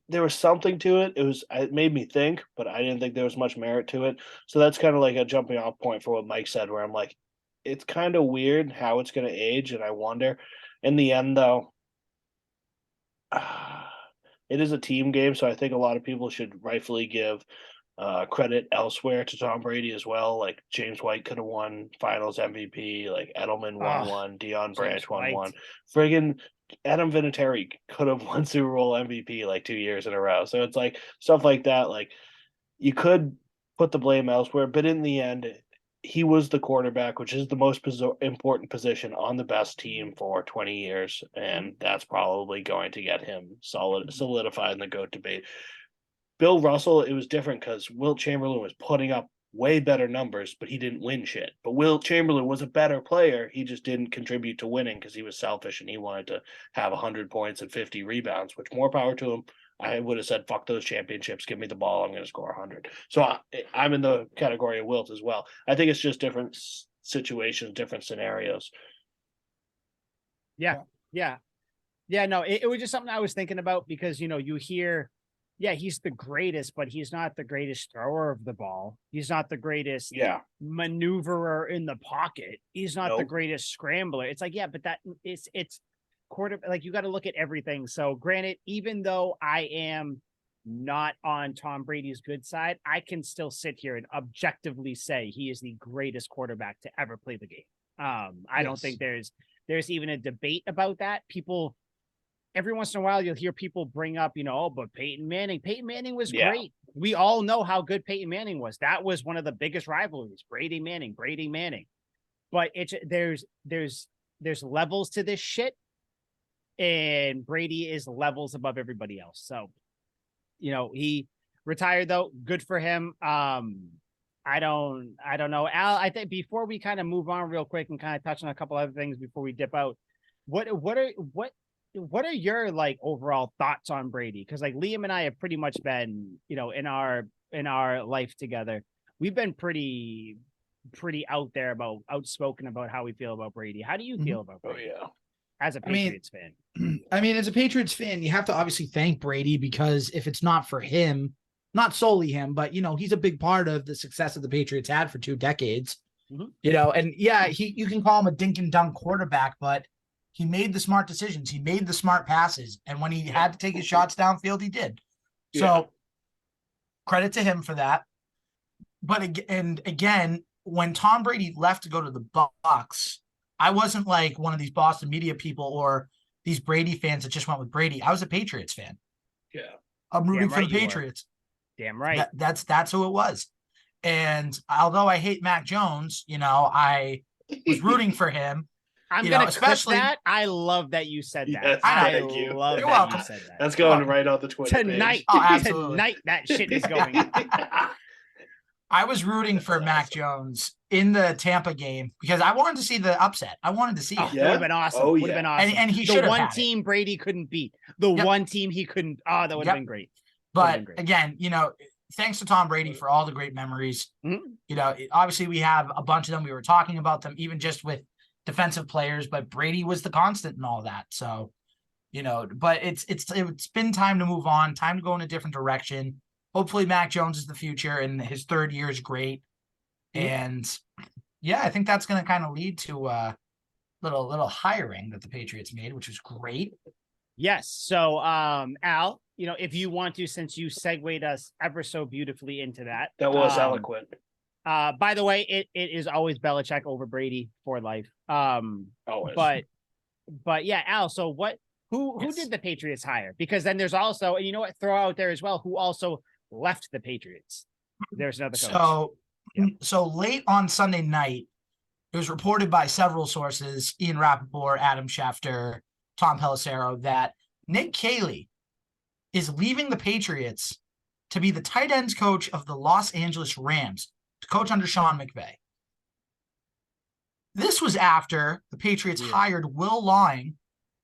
there was something to it. It made me think, but I didn't think there was much merit to it. So that's kind of like a jumping off point for what Mike said, where I'm like, it's kind of weird how it's going to age, and I wonder. In the end, though, it is a team game, so I think a lot of people should rightfully give credit elsewhere to Tom Brady as well. Like James White could have won Finals MVP. Like Edelman won one. Deion Branch won one. Friggin' Adam Vinatieri could have won Super Bowl MVP like 2 years in a row. So it's like stuff like that. Like you could put the blame elsewhere, but in the end, he was the quarterback, which is the most important position on the best team for 20 years, and that's probably going to get him solidified in the GOAT debate. Bill Russell, it was different because Wilt Chamberlain was putting up way better numbers, but he didn't win shit. But Wilt Chamberlain was a better player. He just didn't contribute to winning because he was selfish and he wanted to have 100 points and 50 rebounds, which more power to him. I would have said, fuck those championships. Give me the ball. I'm going to score 100. So I'm in the category of Wilt as well. I think it's just different situations, different scenarios. Yeah. No, it was just something I was thinking about because, you hear, he's the greatest, but he's not the greatest thrower of the ball. He's not the greatest maneuverer in the pocket. He's not the greatest scrambler. It's like, but that it's quarter, like you got to look at everything. So granted, even though I am not on Tom Brady's good side, I can still sit here and objectively say he is the greatest quarterback to ever play the game. I don't think there's even a debate about that. People, every once in a while, you'll hear people bring up, but Peyton Manning was great. We all know how good Peyton Manning was. That was one of the biggest rivalries, Brady Manning. But there's levels to this shit. And Brady is levels above everybody else. So, he retired though. Good for him. I don't know. Al, I think before we kind of move on real quick and kind of touch on a couple other things before we dip out, what are your like overall thoughts on Brady? Because like Liam and I have pretty much been, in our life together, we've been pretty outspoken about how we feel about Brady. How do you feel about Brady? Oh yeah. As a Patriots fan. As a Patriots fan, you have to obviously thank Brady because if it's not for him, not solely him, but he's a big part of the success that the Patriots had for 2 decades. And you can call him a dink and dunk quarterback, but he made the smart decisions. He made the smart passes. And when he had to take his shots downfield, he did. So credit to him for that. But again, when Tom Brady left to go to the Bucs, I wasn't like one of these Boston media people or these Brady fans that just went with Brady. I was a Patriots fan. Yeah. I'm rooting for the Patriots. Damn right. That's who it was. And although I hate Mac Jones, I was rooting for him. I'm You gonna know, especially clip that. I love that you said that. Yes, I thank you. love You're that welcome. you said that. That's going welcome. right on the Twitter Tonight, page. Oh, absolutely. tonight, that shit is going. I was rooting for That's Mac awesome. Jones in the Tampa game because I wanted to see the upset. I wanted to see Oh, it. that would have been awesome. Oh, Would have been yeah. awesome. And he the should have one had it. team Brady couldn't beat. The Yep. one team he couldn't. Oh, that would have Yep. been great. But again, you know, thanks to Tom Brady for all the great memories. Mhm. You know, obviously we have a bunch of them. We were talking about them even just with defensive players, but Brady was the constant in all that. So, you know, but it's been time to move on, time to go in a different direction. Hopefully Mac Jones is the future and his third year is great. And yeah, I think that's going to kind of lead to little hiring that the Patriots made, which was great. Yes. So, Al, you know, if you want to, since you segued us ever so beautifully into that. That was eloquent. By the way, it is always Belichick over Brady for life. Always. But yeah, Al, so who Yes. did the Patriots hire? Because then there's also, and you know what, throw out there as well, who also left the Patriots. There's another coach. So late on Sunday night, it was reported by several sources, Ian Rappaport, Adam Schefter, Tom Pelissero, that Nick Caley is leaving the Patriots to be the tight ends coach of the Los Angeles Rams, to coach under Sean McVay. This was after the Patriots hired Will Lawing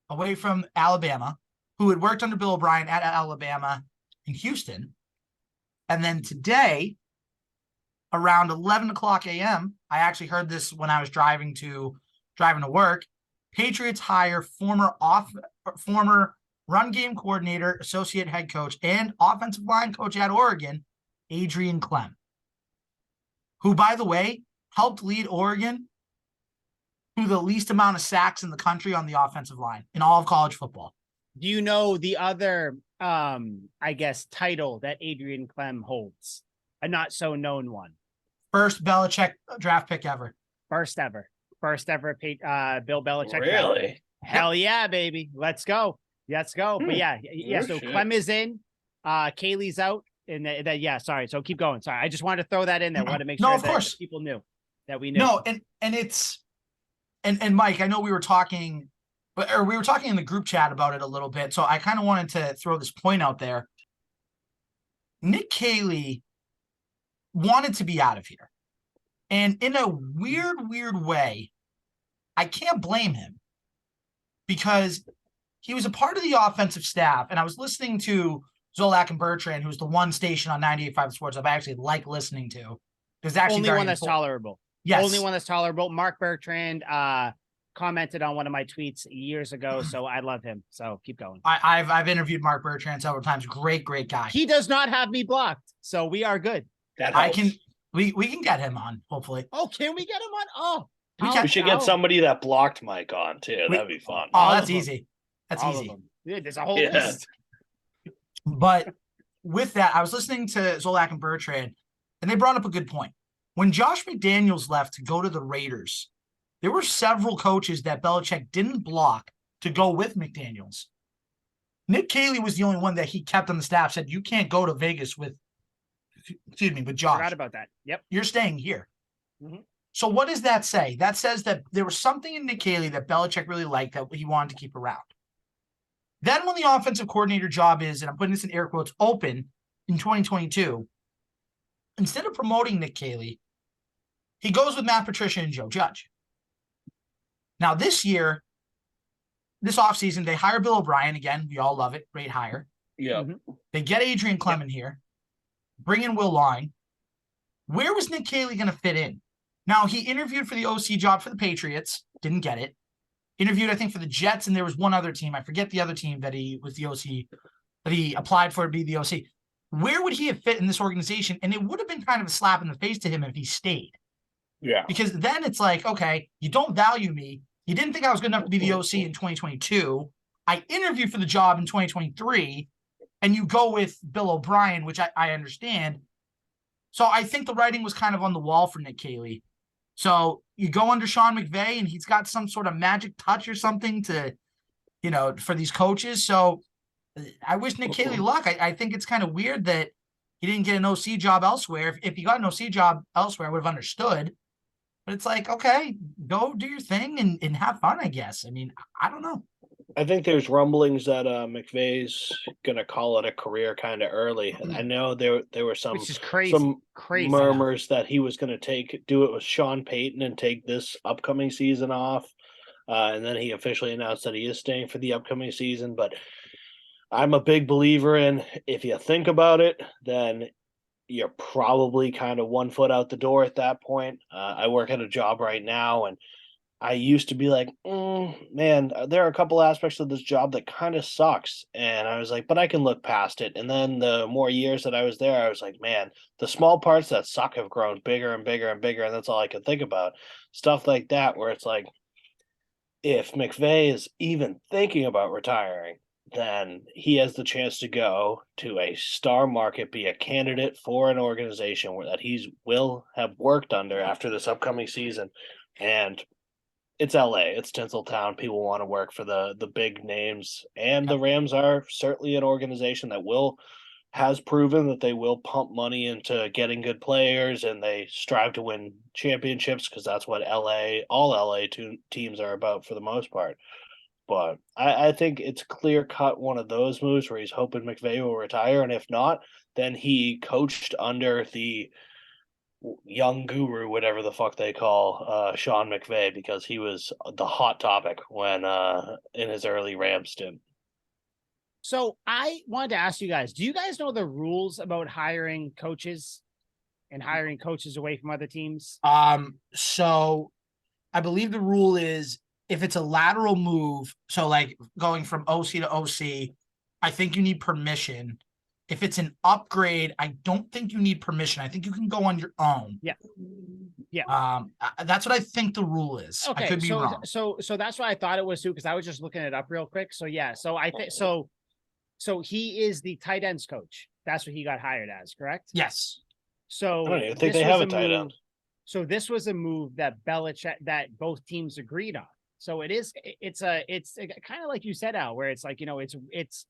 away from Alabama, who had worked under Bill O'Brien at Alabama in Houston. And then today, around 11 o'clock a.m., I actually heard this when I was driving to work. Patriots hire former run game coordinator, associate head coach, and offensive line coach at Oregon, Adrian Clem, who, by the way, helped lead Oregon to the least amount of sacks in the country on the offensive line in all of college football. Do you know the other, I guess, title that Adrian Clem holds? A not so known one. First Belichick draft pick ever. First ever Bill Belichick. Really? Hell yeah, baby. Let's go. But yeah. Oh, So shit. Clem is in, Kaylee's out. And that, yeah, sorry. So keep going. Sorry. I just wanted to throw that in there. Want to make sure No, of that course. people knew that we knew. No, and it's and Mike, I know we were talking in the group chat about it a little bit. So I kind of wanted to throw this point out there. Nick Caley wanted to be out of here. And in a weird way, I can't blame him because he was a part of the offensive staff. And I was listening to Zolak and Bertrand, who's the one station on 98.5 Sports I actually like listening to. There's actually only one that's tolerable. Yes. Only one that's tolerable. Mark Bertrand commented on one of my tweets years ago, so I love him. So keep going. I've interviewed Mark Bertrand several times. Great guy. He does not have me blocked, so we are good. That I helps. can we can get him on, hopefully. Oh, can we get him on? Oh, We should get somebody that blocked Mike on too. That'd be fun. Oh, All that's of them. easy. That's all of easy. them. Yeah, there's a whole Yeah. list. But with that, I was listening to Zolak and Bertrand, and they brought up a good point. When Josh McDaniels left to go to the Raiders, there were several coaches that Belichick didn't block to go with McDaniels. Nick Caley was the only one that he kept on the staff, said, you can't go to Vegas with Josh. Forgot about that. Yep. You're staying here. Mm-hmm. So what does that say? That says that there was something in Nick Caley that Belichick really liked that he wanted to keep around. Then when the offensive coordinator job is, and I'm putting this in air quotes, open in 2022, instead of promoting Nick Caley, he goes with Matt Patricia and Joe Judge. Now this offseason, they hire Bill O'Brien. Again, we all love it. Great hire. Yeah. They get Adrian Clem in here, bring in Will Lawing. Where was Nick Caley going to fit in? Now, he interviewed for the OC job for the Patriots. Didn't get it. Interviewed, I think, for the Jets, and there was one other team. I forget the other team that he was the OC, that he applied for to be the OC. Where would he have fit in this organization? And it would have been kind of a slap in the face to him if he stayed. Yeah. Because then it's like, okay, you don't value me. You didn't think I was good enough to be the OC in 2022. I interviewed for the job in 2023, and you go with Bill O'Brien, which I understand. So I think the writing was kind of on the wall for Nick Caley. So you go under Sean McVay, and he's got some sort of magic touch or something to, for these coaches. So I wish Nick Caley luck. I think it's kind of weird that he didn't get an OC job elsewhere. If he got an OC job elsewhere, I would have understood. But it's like, okay, go do your thing and have fun, I guess. I mean, I don't know. I think there's rumblings that McVay's gonna call it a career kind of early. And I know there were which is crazy. Crazy. murmurs that he was gonna do it with Sean Payton and take this upcoming season off. And then he officially announced that he is staying for the upcoming season. But I'm a big believer in, if you think about it, then you're probably kind of 1 foot out the door at that point. I work at a job right now, and I used to be like, man, there are a couple aspects of this job that kind of sucks. And I was like, but I can look past it. And then the more years that I was there, I was like, man, the small parts that suck have grown bigger and bigger and bigger. And that's all I could think about. Stuff like that, where it's like, if McVay is even thinking about retiring, then he has the chance to go to a star market, be a candidate for an organization that he will have worked under after this upcoming season. And it's LA, it's Tinseltown. People want to work for the big names, and the Rams are certainly an organization that has proven that they will pump money into getting good players, and they strive to win championships because that's what all LA teams are about for the most part. But I think it's clear cut one of those moves where he's hoping McVay will retire, and if not, then he coached under the young guru, whatever the fuck they call Sean McVay, because he was the hot topic when in his early Rams stint. So I wanted to ask you guys, do you guys know the rules about hiring coaches and hiring coaches away from other teams? So I believe the rule is if it's a lateral move, so like going from OC to OC, I think you need permission. If it's an upgrade, I don't think you need permission. I think you can go on your own. Yeah. That's what I think the rule is. Okay, I could be wrong. So that's what I thought it was too, because I was just looking it up real quick. So yeah, so I think so he is the tight ends coach. That's what he got hired as, correct? Yes. So I don't even think they have a tight end. So this was a move that Belichick, that both teams agreed on. So it's kind of like you said, Al, where it's like, it's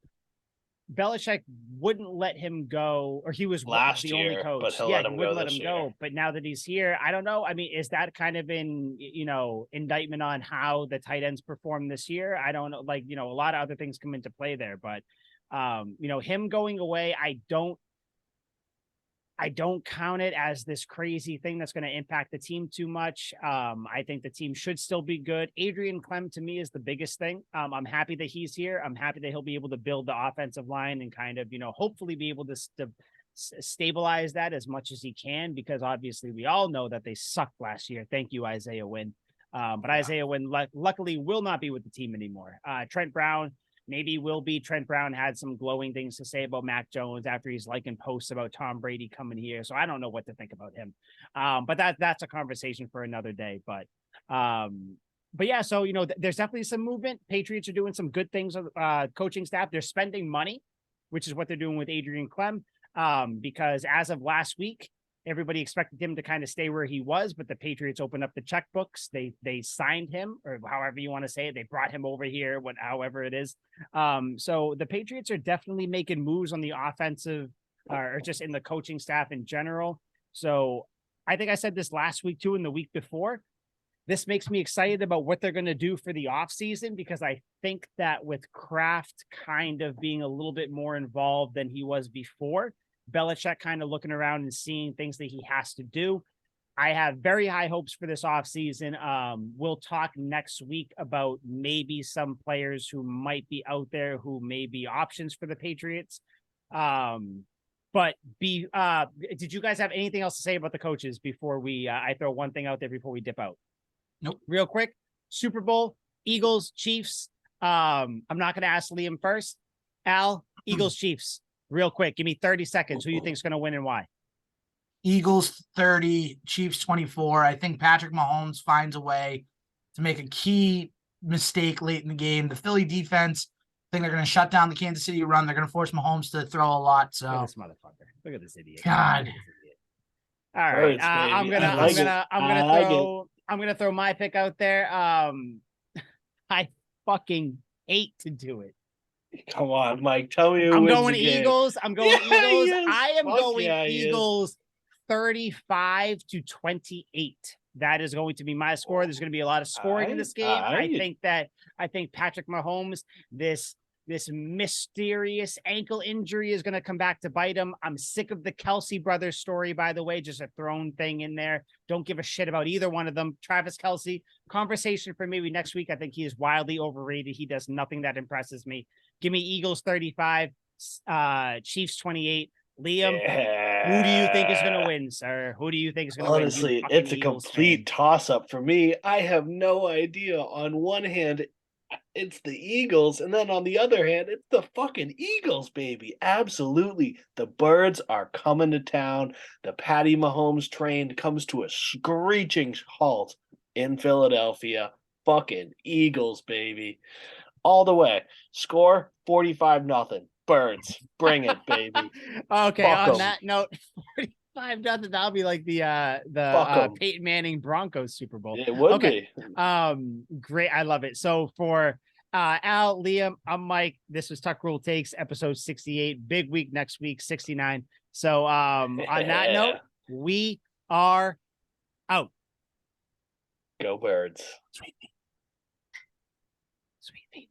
Belichick wouldn't let him go, or he was last the only year, coach. but he wouldn't let him year. go. But now that he's here, I don't know. I mean, is that kind of an indictment on how the tight ends perform this year? I don't know. Like, a lot of other things come into play there, but him going away, I don't count it as this crazy thing that's going to impact the team too much. I think the team should still be good. Adrian Clem to me is the biggest thing. I'm happy that he's here. I'm happy that he'll be able to build the offensive line and kind of, hopefully be able to stabilize that as much as he can, because obviously we all know that they sucked last year. Thank you, Isaiah Wynn. But Isaiah Wynn luckily will not be with the team anymore. Trent Brown, maybe will be. Trent Brown had some glowing things to say about Mac Jones after he's liking posts about Tom Brady coming here. So I don't know what to think about him. But that's a conversation for another day. But yeah, so, there's definitely some movement. Patriots are doing some good things with coaching staff. They're spending money, which is what they're doing with Adrian Clem. Because as of last week, everybody expected him to kind of stay where he was, but the Patriots opened up the checkbooks. They signed him, or however you want to say it. They brought him over here, however it is. So the Patriots are definitely making moves on the offensive or just in the coaching staff in general. So I think I said this last week too, and the week before. This makes me excited about what they're going to do for the offseason, because I think that with Kraft kind of being a little bit more involved than he was before, Belichick kind of looking around and seeing things that he has to do, I have very high hopes for this offseason. We'll talk next week about maybe some players who might be out there who may be options for the Patriots. But did you guys have anything else to say about the coaches before I throw one thing out there before we dip out? Nope. Real quick, Super Bowl, Eagles, Chiefs. I'm not going to ask Liam first. Al, Eagles, Chiefs. Real quick, give me 30 seconds. Who you think is going to win and why? Eagles 30, Chiefs 24. I think Patrick Mahomes finds a way to make a key mistake late in the game. The Philly defense, I think they're going to shut down the Kansas City run. They're going to force Mahomes to throw a lot. So look at this motherfucker. Look at this idiot. God. All right. I'm gonna throw my pick out there. I fucking hate to do it. Come on, Mike. Tell me who I'm wins going the game. Eagles. I'm going Eagles. Yes. I am Fuck going yeah, Eagles 35-28. That is going to be my score. There's going to be a lot of scoring in this game. I think Patrick Mahomes, this mysterious ankle injury is going to come back to bite him. I'm sick of the Kelsey brothers story, by the way, just a thrown thing in there. Don't give a shit about either one of them. Travis Kelsey, conversation for maybe next week. I think he is wildly overrated. He does nothing that impresses me. Give me Eagles 35, Chiefs 28. Liam, who do you think is going to win, sir? Who do you think is going to win? Honestly, it's a complete toss-up for me. I have no idea. On one hand, it's the Eagles, and then on the other hand, it's the fucking Eagles, baby. Absolutely. The birds are coming to town. The Patty Mahomes train comes to a screeching halt in Philadelphia. Fucking Eagles, baby. All the way. Score 45-0. Birds. Bring it, baby. Okay, fuck on that note, 45-0. That'll be like the Peyton Manning Broncos Super Bowl. It would be. Great. I love it. So for Al, Liam, I'm Mike. This was Tuck Rule Takes, episode 68. Big week next week, 69. So on that note, we are out. Go Birds. Sweet meat.